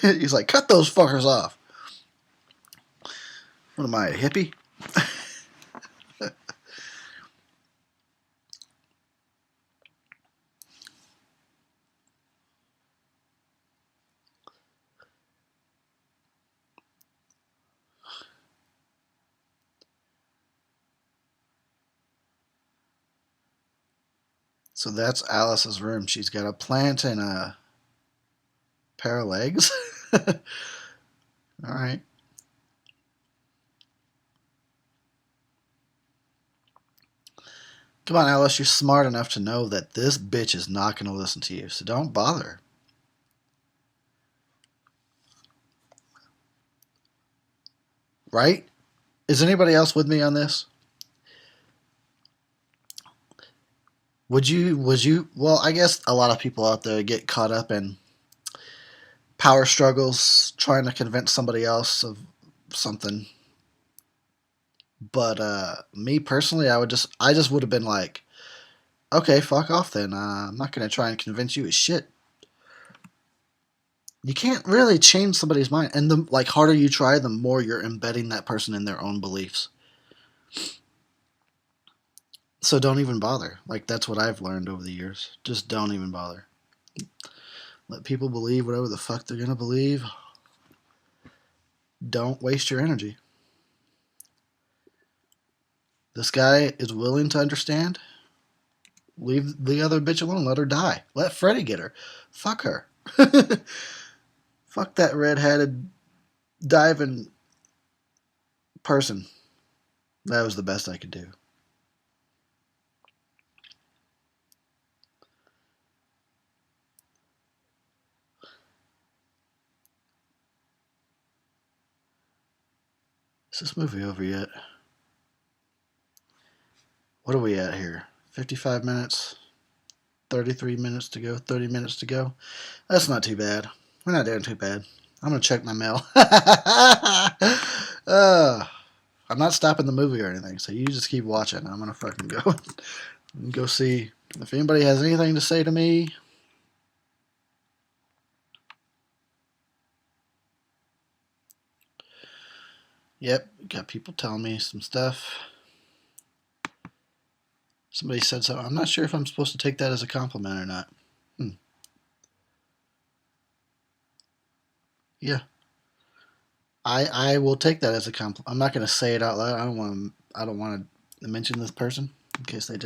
He's like, cut those fuckers off. What am I, a hippie? So that's Alice's room. She's got a plant and a pair of legs. Alright. Come on, Alice, you're smart enough to know that this bitch is not going to listen to you, so don't bother. Right? Is anybody else with me on this? Well, I guess a lot of people out there get caught up in power struggles, trying to convince somebody else of something. But me personally, I just would have been like, okay, fuck off then. I'm not going to try and convince you as shit. You can't really change somebody's mind, and the harder you try, the more you're embedding that person in their own beliefs. So don't even bother. That's what I've learned over the years. Just don't even bother. Let people believe whatever the fuck they're gonna believe. Don't waste your energy. This guy is willing to understand. Leave the other bitch alone. Let her die. Let Freddy get her. Fuck her. Fuck that red-headed diving person. That was the best I could do. Is this movie over yet? What are we at here? 55 minutes? 33 minutes to go? 30 minutes to go? That's not too bad. We're not doing too bad. I'm going to check my mail. I'm not stopping the movie or anything, so you just keep watching. I'm going to fucking go see if anybody has anything to say to me. Yep, got people telling me some stuff. Somebody said something. I'm not sure if I'm supposed to take that as a compliment or not. Yeah, I will take that as a compliment. I'm not going to say it out loud. I don't want to mention this person in case they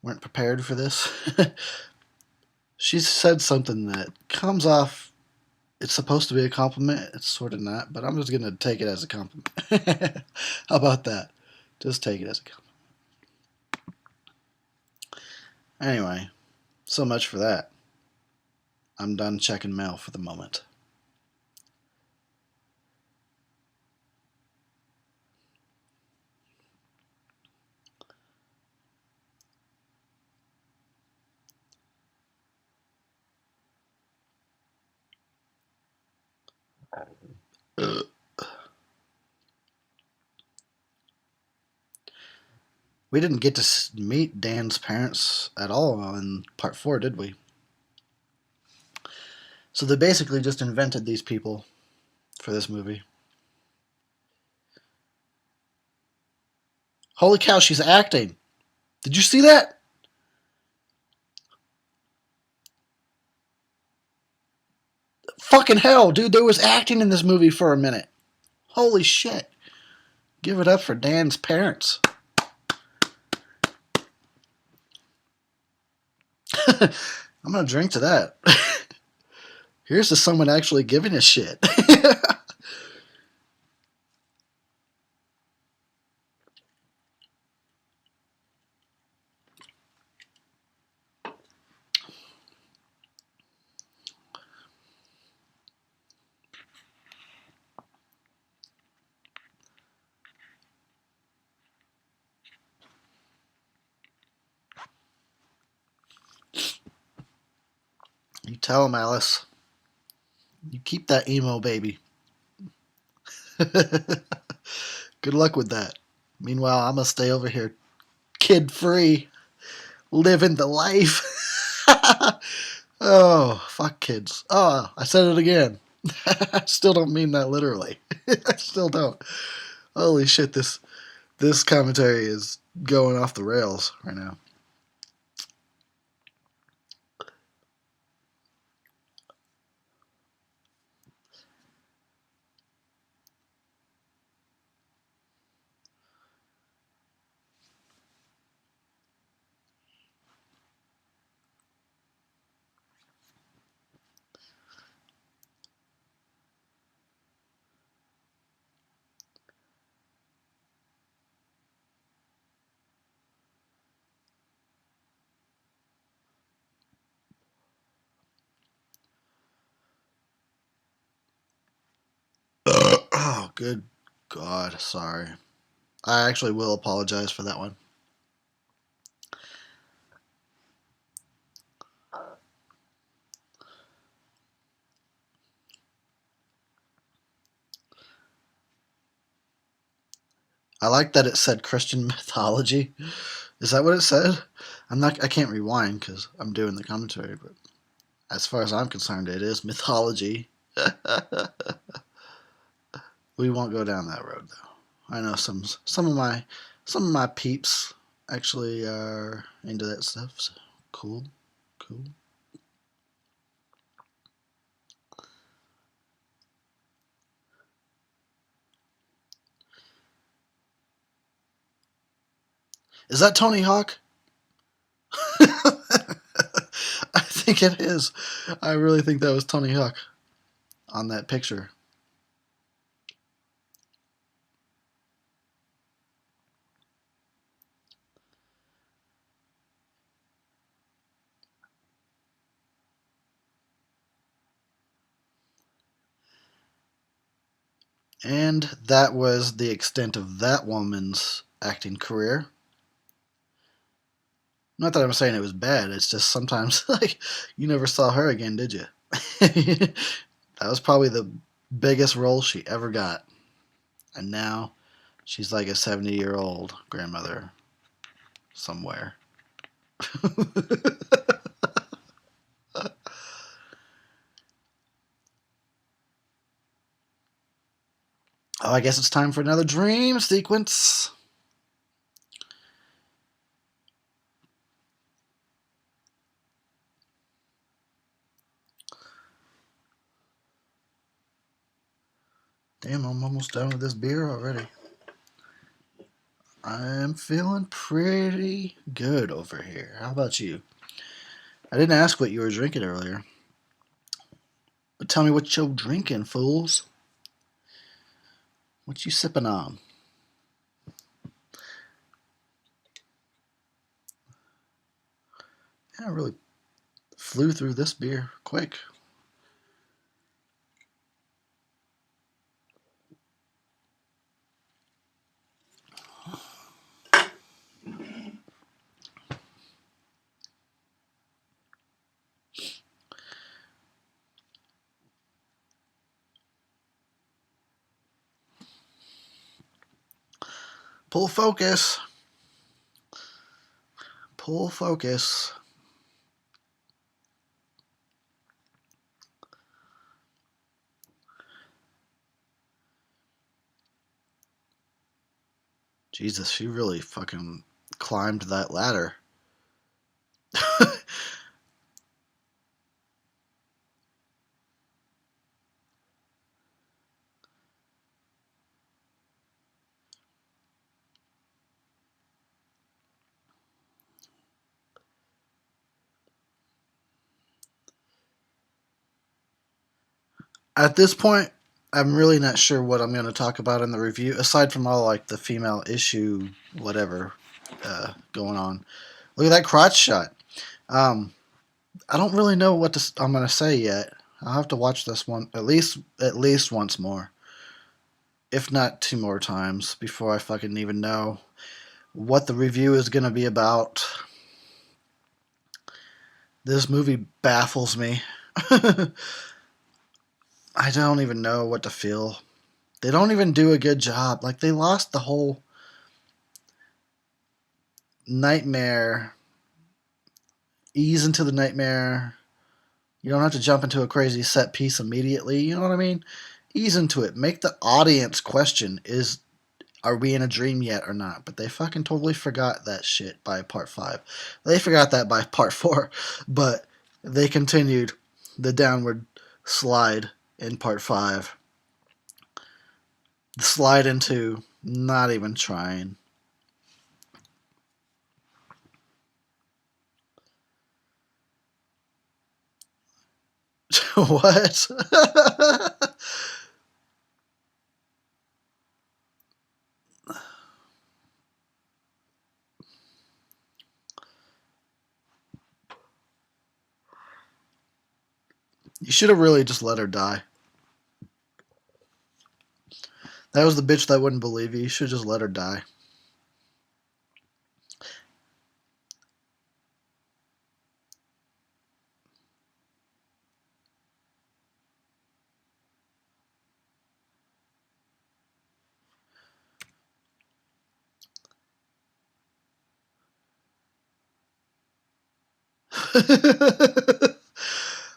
weren't prepared for this. She said something that comes off. It's supposed to be a compliment. It's sort of not, but I'm just going to take it as a compliment. How about that? Just take it as a compliment. Anyway, so much for that. I'm done checking mail for the moment. We didn't get to meet Dan's parents at all in part 4, did we? So they basically just invented these people for this movie. Holy cow, she's acting. Did you see that? Fucking hell, dude, there was acting in this movie for a minute. Holy shit. Give it up for Dan's parents. I'm gonna drink to that. Here's to someone actually giving a shit. You tell him, Alice. You keep that emo baby. Good luck with that. Meanwhile, I'm gonna stay over here kid free, living the life. Oh, fuck kids. Oh, I said it again. I still don't mean that literally. I still don't. Holy shit, this commentary is going off the rails right now. Oh, good God, sorry. I actually will apologize for that one. I like that it said Christian mythology. Is that what it said? I can't rewind because I'm doing the commentary, but as far as I'm concerned, it is mythology. We won't go down that road though. I know some of my peeps actually are into that stuff. So cool. Is that Tony Hawk? I think it is. I really think that was Tony Hawk on that picture. And that was the extent of that woman's acting career. Not that I'm saying it was bad. It's just sometimes like you never saw her again, did you? That was probably the biggest role she ever got. And now she's like a 70-year-old grandmother somewhere. Oh, I guess it's time for another dream sequence. Damn, I'm almost done with this beer already. I'm feeling pretty good over here. How about you? I didn't ask what you were drinking earlier. But tell me what you're drinking, fools. What you sipping on? Yeah, I really flew through this beer quick. Pull focus. Pull focus. Jesus, she really fucking climbed that ladder. At this point, I'm really not sure what I'm going to talk about in the review, aside from all like the female issue, whatever, going on. Look at that crotch shot. Um, I don't really know what I'm going to say yet. I'll have to watch this one at least once more, if not 2 more times, before I fucking even know what the review is going to be about. This movie baffles me. I don't even know what to feel. They don't even do a good job. Like, they lost the whole nightmare. Ease into the nightmare. You don't have to jump into a crazy set piece immediately. You know what I mean? Ease into it. Make the audience question, are we in a dream yet or not? But they fucking totally forgot that shit by part 5. They forgot that by part 4. But they continued the downward slide in part 5. The slide into not even trying. What? You should have really just let her die. That was the bitch that wouldn't believe you. You should have just let her die.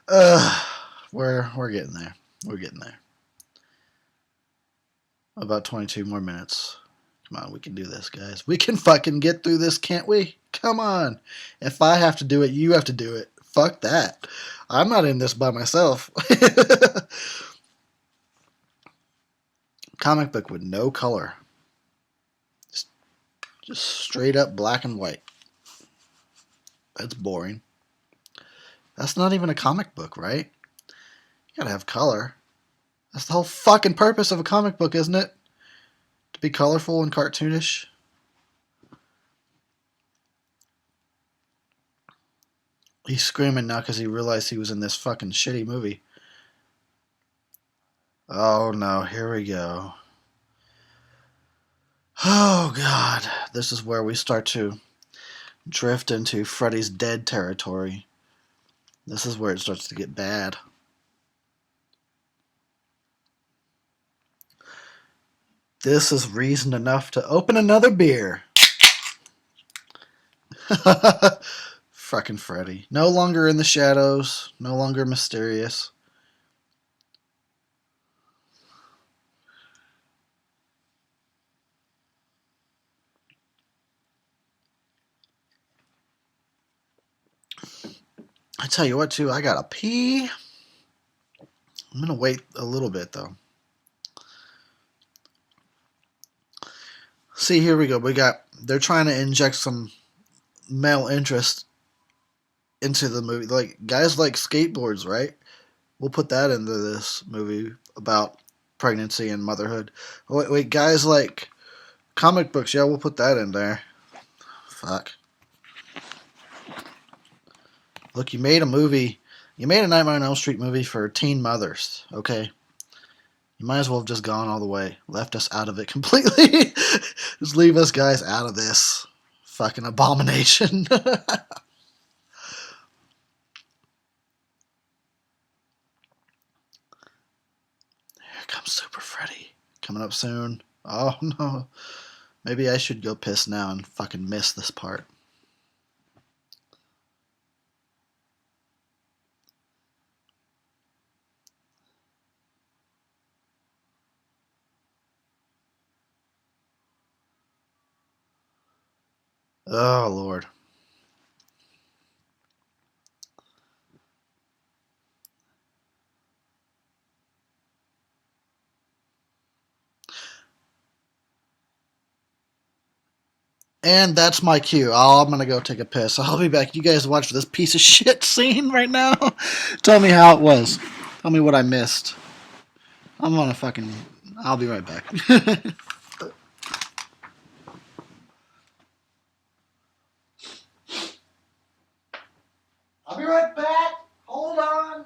uh, we're getting there. We're getting there. About 22 more minutes. Come on, we can do this, guys. We can fucking get through this, can't we? Come on. If I have to do it, you have to do it. Fuck that. I'm not in this by myself. Comic book with no color. Just Just straight up black and white. That's boring. That's not even a comic book, right? You gotta have color. That's the whole fucking purpose of a comic book, isn't it? To be colorful and cartoonish. He's screaming now because he realized he was in this fucking shitty movie. Oh no, here we go. Oh god, this is where we start to drift into Freddy's dead territory. This is where it starts to get bad. This is reason enough to open another beer. Fucking Freddy. No longer in the shadows, no longer mysterious. I tell you what, too, I gotta pee. I'm gonna wait a little bit, though. See, here we go. They're trying to inject some male interest into the movie. Like, guys like skateboards, right? We'll put that into this movie about pregnancy and motherhood. Oh, wait, guys like comic books. Yeah, we'll put that in there. Fuck. Look, you made a movie. You made a Nightmare on Elm Street movie for teen mothers, okay? You might as well have just gone all the way. Left us out of it completely. Just leave us guys out of this fucking abomination. Here comes Super Freddy. Coming up soon. Oh no. Maybe I should go piss now and fucking miss this part. Oh, Lord. And that's my cue. Oh, I'm going to go take a piss. I'll be back. You guys watch this piece of shit scene right now. Tell me how it was. Tell me what I missed. I'm on a fucking... I'll be right back. I'll be right back. Hold on.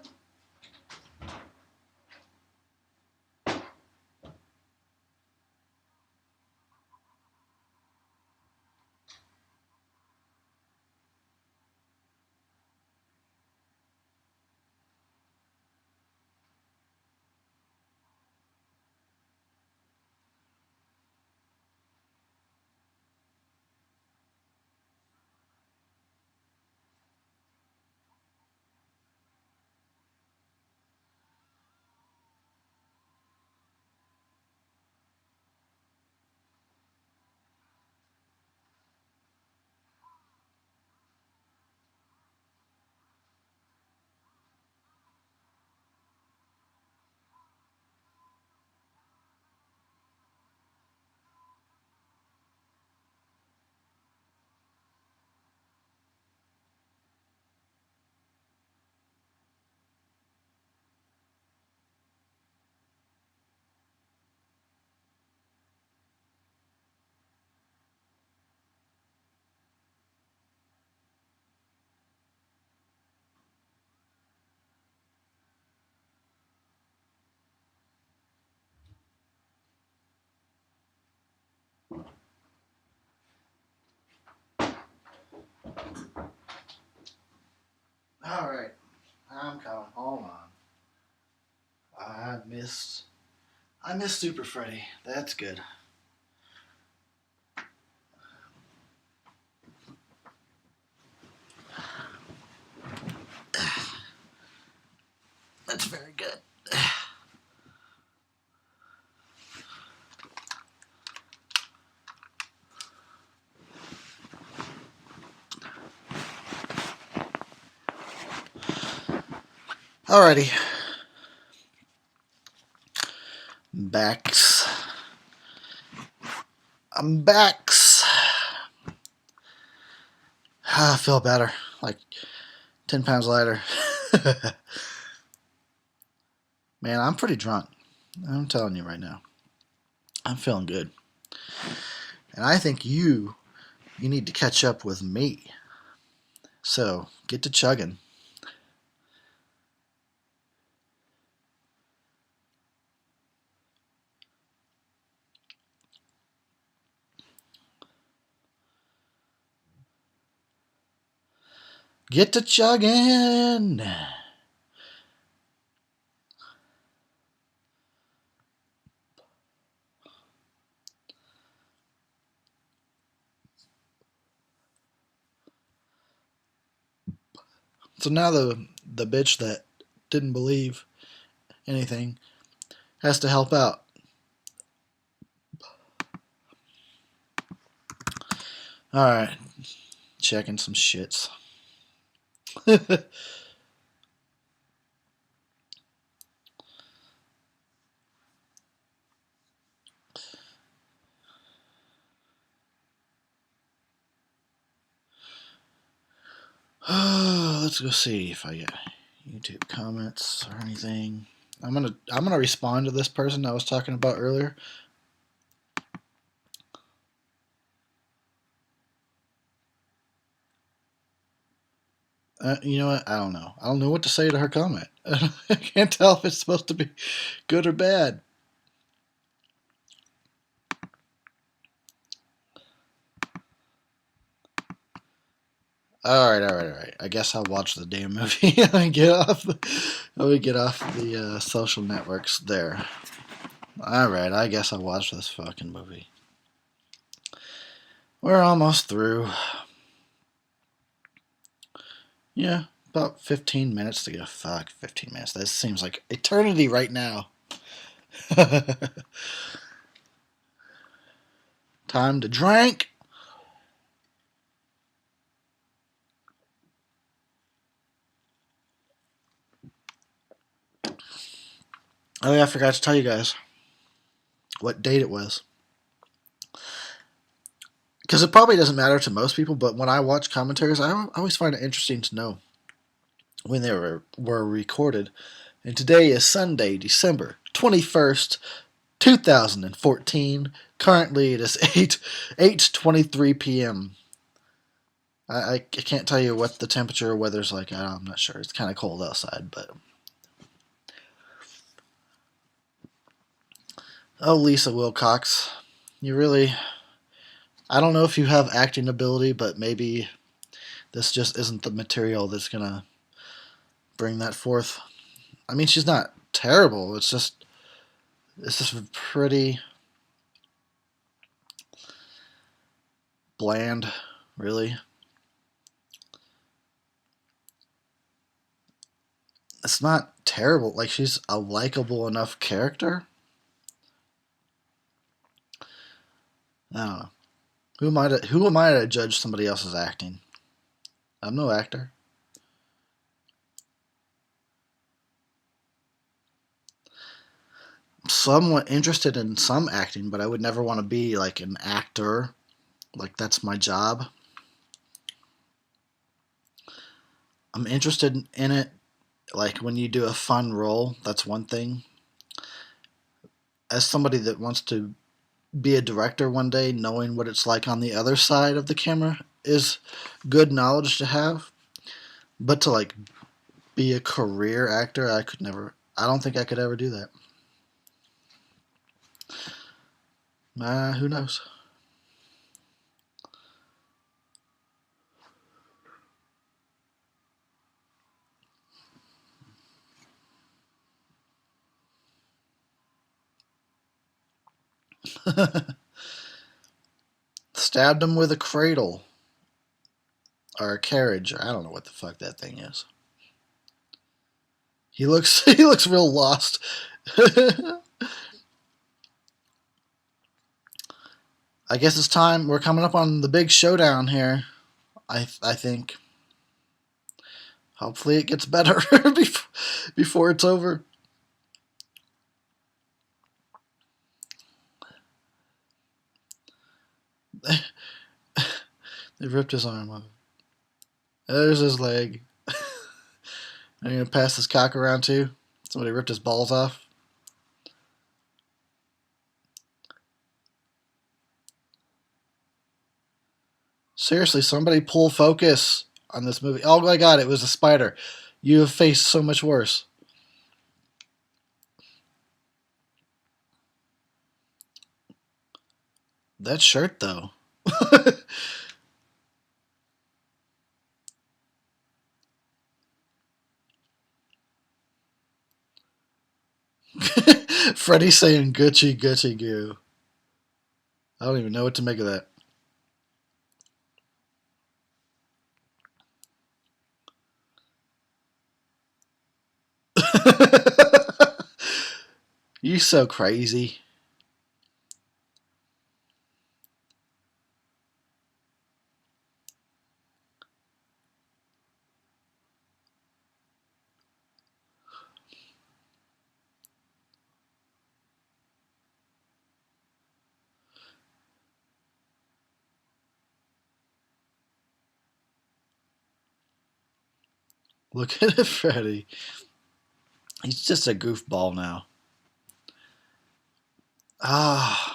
All right. I'm coming. Hold on. I missed Super Freddy. That's good. That's very good. Alrighty. Backs. I'm backs. I feel better. Like 10 pounds lighter. Man, I'm pretty drunk. I'm telling you right now. I'm feeling good. And I think you need to catch up with me. So, get to chugging. Get to chugging. So now the bitch that didn't believe anything has to help out. Alright, checking some shits. Let's go see if I get YouTube comments or anything. I'm gonna respond to this person I was talking about earlier. You know what? I don't know. I don't know what to say to her comment. I can't tell if it's supposed to be good or bad. All right. I guess I'll watch the damn movie. Let me get off the social networks there. All right, I guess I'll watch this fucking movie. We're almost through. Yeah, about 15 minutes to go. Fuck, 15 minutes. That seems like eternity right now. Time to drink. Oh yeah, I forgot to tell you guys what date it was. Because it probably doesn't matter to most people, but when I watch commentaries, I always find it interesting to know when they were recorded. And today is Sunday, December 21st, 2014. Currently, it is 8:23 p.m. I can't tell you what the temperature or weather's like. I'm not sure. It's kind of cold outside, but oh, Lisa Wilcox, you really. I don't know if you have acting ability, but maybe this just isn't the material that's gonna bring that forth. I mean, she's not terrible. It's just pretty bland, really. It's not terrible. Like, she's a likable enough character. I don't know. Who am I to judge somebody else's acting? I'm no actor. I'm somewhat interested in some acting, but I would never want to be like an actor. Like, that's my job. I'm interested in it. Like, when you do a fun role, that's one thing. As somebody that wants to be a director one day, knowing what it's like on the other side of the camera is good knowledge to have. But to like be a career actor, I could never. I don't think I could ever do that. Who knows? Stabbed him with a cradle or a carriage. I don't know what the fuck that thing is. He looks he looks real lost. I guess it's time. We're coming up on the big showdown here. I think. Hopefully it gets better before it's over. They ripped his arm off. There's his leg. I'm gonna pass his cock around too. Somebody ripped his balls off. Seriously, somebody pull focus on this movie. Oh my god, it was a spider. You have faced so much worse. That shirt, though. Freddy saying Gucci, Gucci, goo. I don't even know what to make of that. You so crazy. Look at Freddy. He's just a goofball now. Ah.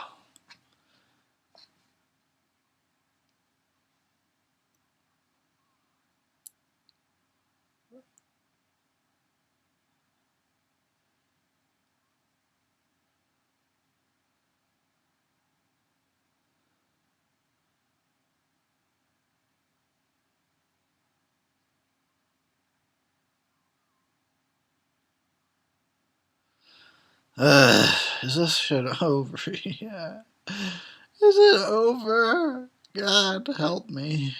Is this shit over? Yeah. Is it over? God help me.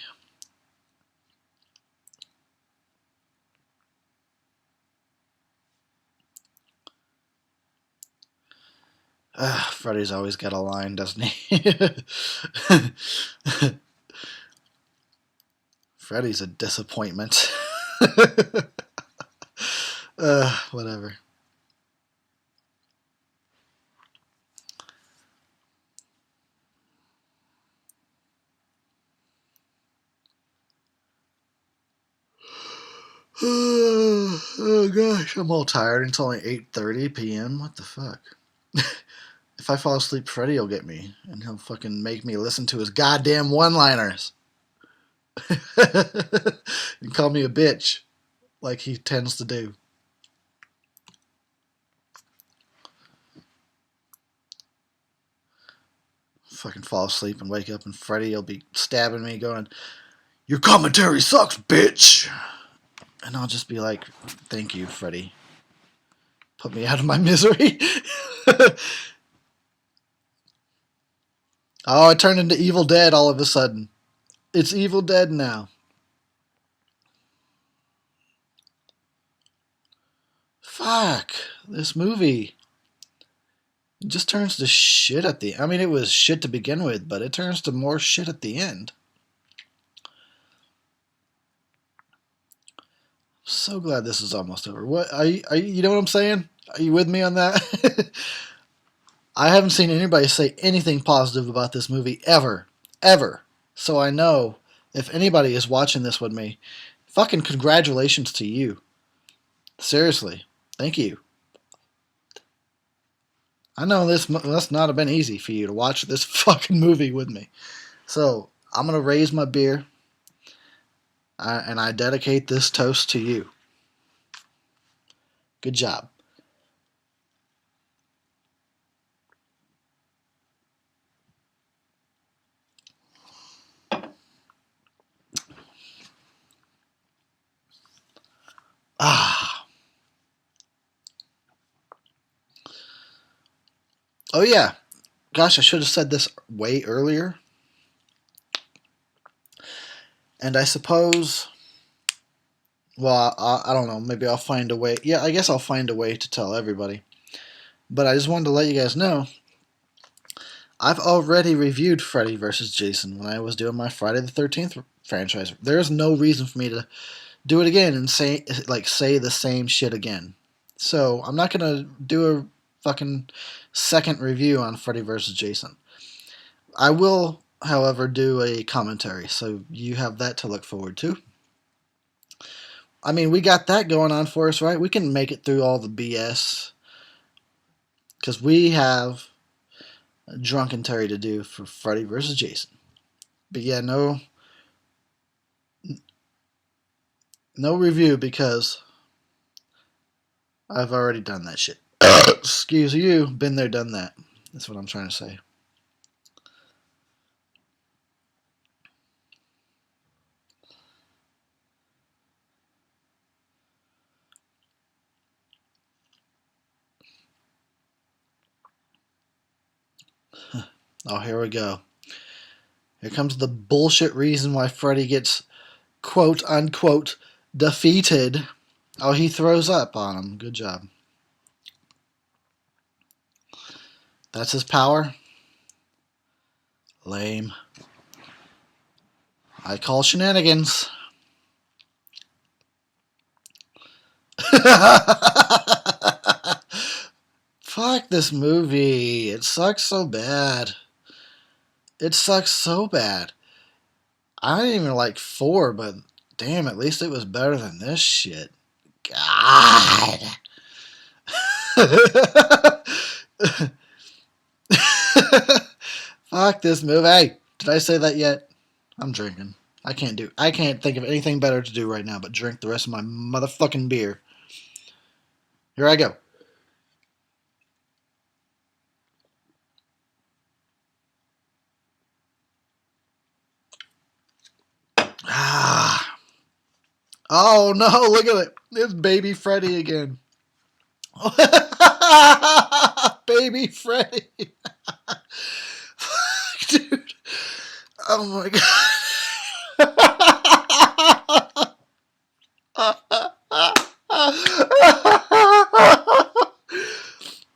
Freddy's always got a line, doesn't he? Freddy's a disappointment. Whatever. Oh gosh, I'm all tired. It's only 8:30 p.m. What the fuck? If I fall asleep, Freddy will get me, and he'll fucking make me listen to his goddamn one-liners. And call me a bitch, like he tends to do. Fucking fall asleep and wake up, and Freddy will be stabbing me, going, "Your commentary sucks, bitch!" And I'll just be like, "Thank you, Freddy. Put me out of my misery." Oh, I turned into Evil Dead all of a sudden. It's Evil Dead now. Fuck. This movie. It just turns to shit at the end. I mean, it was shit to begin with, but it turns to more shit at the end. So glad this is almost over. What you know what I'm saying? Are you with me on that? I haven't seen anybody say anything positive about this movie ever. Ever. So I know if anybody is watching this with me, fucking congratulations to you. Seriously. Thank you. I know this must not have been easy for you to watch this fucking movie with me. So I'm going to raise my beer and I dedicate this toast to you. Good job. Ah. Oh, yeah. Gosh, I should have said this way earlier. And I suppose, well, I don't know. Maybe I'll find a way. Yeah, I guess I'll find a way to tell everybody. But I just wanted to let you guys know I've already reviewed Freddy vs. Jason when I was doing my Friday the 13th franchise. There is no reason for me to do it again and say the same shit again. So I'm not gonna do a fucking second review on Freddy vs. Jason. I will, however, do a commentary, so you have that to look forward to. I mean, we got that going on for us, right? We can make it through all the BS because we have Drunkentary to do for Freddy versus Jason. But yeah, no review because I've already done that shit. Excuse you, been there, done that. That's what I'm trying to say. Oh, here we go. Here comes the bullshit reason why Freddy gets quote unquote defeated. Oh, he throws up on him. Good job. That's his power? Lame. I call shenanigans. Fuck this movie. It sucks so bad. It sucks so bad. I didn't even like 4, but damn, at least it was better than this shit. God. Fuck this movie. Hey, did I say that yet? I'm drinking. I can't think of anything better to do right now but drink the rest of my motherfucking beer. Here I go. Ah. Oh no, look at it. It's baby Freddy again. Baby Freddy. Dude. Oh my god.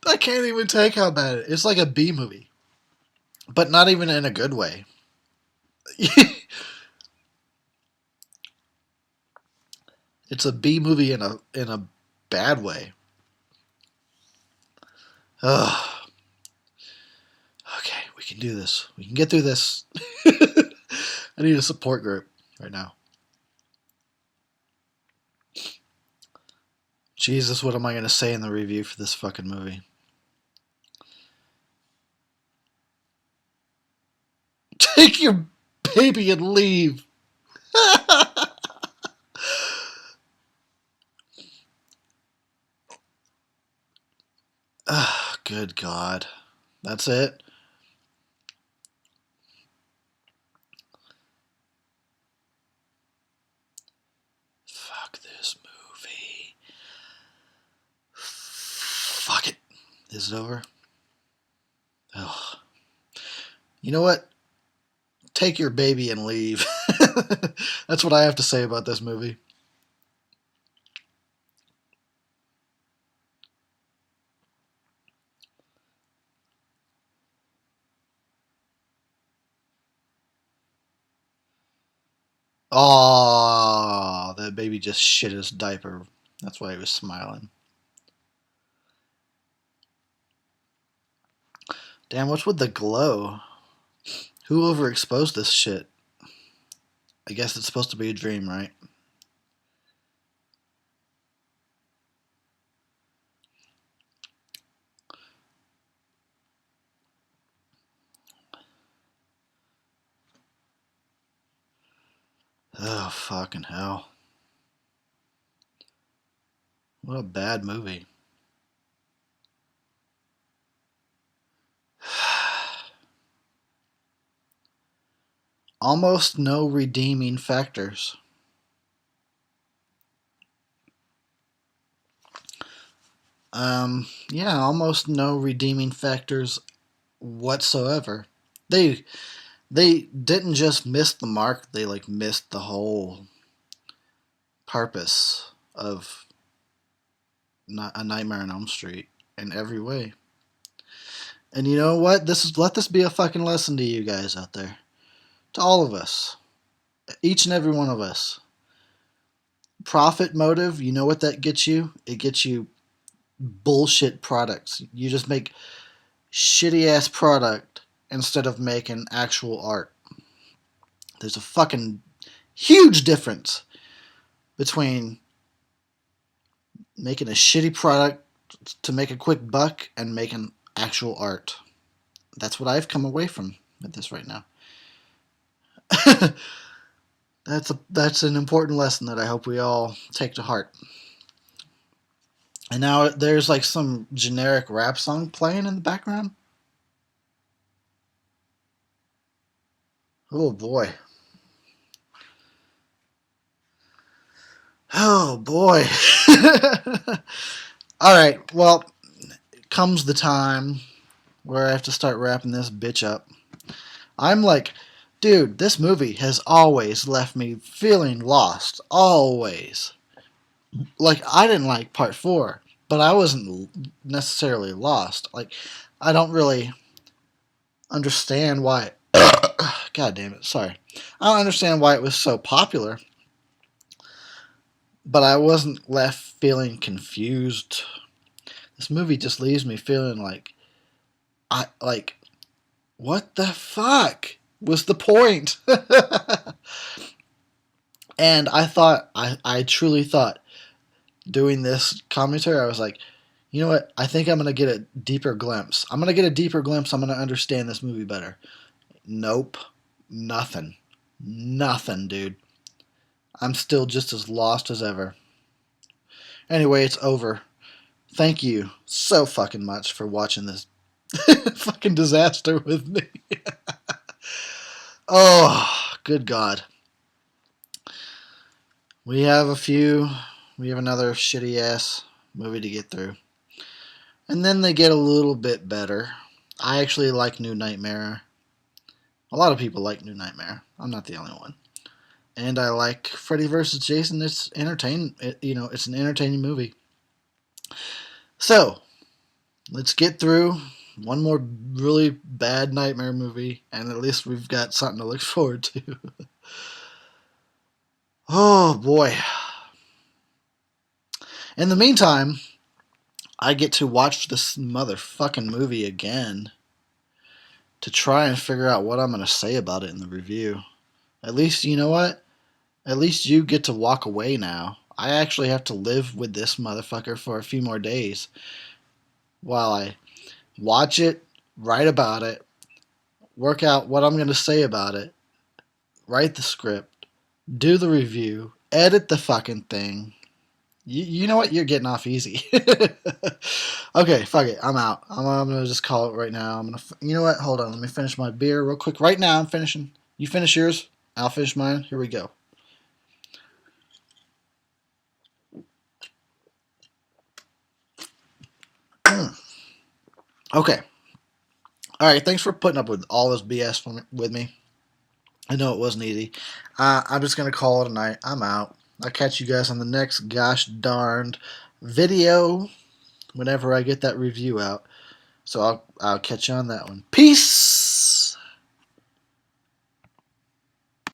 I can't even take how bad it is. It's like a B movie. But not even in a good way. It's a B movie in a bad way. Ugh. Okay, we can do this. We can get through this. I need a support group right now. Jesus, what am I going to say in the review for this fucking movie? Take your baby and leave. Good God. That's it? Fuck this movie. Fuck it. Is it over? Oh. You know what? Take your baby and leave. That's what I have to say about this movie. Oh, that baby just shit his diaper. That's why he was smiling. Damn, what's with the glow? Who overexposed this shit? I guess it's supposed to be a dream, right? Oh, fucking hell. What a bad movie. Almost no redeeming factors. Yeah, almost no redeeming factors whatsoever. They didn't just miss the mark, they like missed the whole purpose of A Nightmare on Elm Street in every way. And you know what? Let this be a fucking lesson to you guys out there. To all of us. Each and every one of us. Profit motive, you know what that gets you? It gets you bullshit products. You just make shitty ass product instead of making actual art. There's a fucking huge difference between making a shitty product to make a quick buck and making actual art. That's what I've come away from with this right now. That's an important lesson that I hope we all take to heart. And now there's like some generic rap song playing in the background. Oh boy. Oh boy. All right. Well, comes the time where I have to start wrapping this bitch up. I'm like, dude, this movie has always left me feeling lost. Always. Like, I didn't like part 4, but I wasn't necessarily lost. Like, I don't really understand why. God damn it, sorry. I don't understand why it was so popular, but I wasn't left feeling confused. This movie just leaves me feeling like, what the fuck was the point? And I truly thought, doing this commentary, I was like, you know what? I think I'm going to get a deeper glimpse. I'm going to understand this movie better. Nope. Nothing. Nothing, dude. I'm still just as lost as ever. Anyway, it's over. Thank you so fucking much for watching this fucking disaster with me. Oh, good God. We have another shitty ass movie to get through. And then they get a little bit better. I actually like New Nightmare. A lot of people like New Nightmare. I'm not the only one. And I like Freddy vs. Jason. It's entertaining. It's an entertaining movie. So, let's get through one more really bad nightmare movie, and at least we've got something to look forward to. Oh, boy. In the meantime, I get to watch this motherfucking movie again to try and figure out what I'm going to say about it in the review. At least, you know what? At least you get to walk away now. I actually have to live with this motherfucker for a few more days while I watch it, write about it, work out what I'm going to say about it, write the script, do the review, edit the fucking thing. You know what? You're getting off easy. Okay, fuck it. I'm out. I'm going to just call it right now. You know what? Hold on. Let me finish my beer real quick. Right now, I'm finishing. You finish yours. I'll finish mine. Here we go. Okay. All right. Thanks for putting up with all this BS with me. I know it wasn't easy. I'm just going to call it a night. I'm out. I'll catch you guys on the next gosh darned video whenever I get that review out. So I'll catch you on that one. Peace!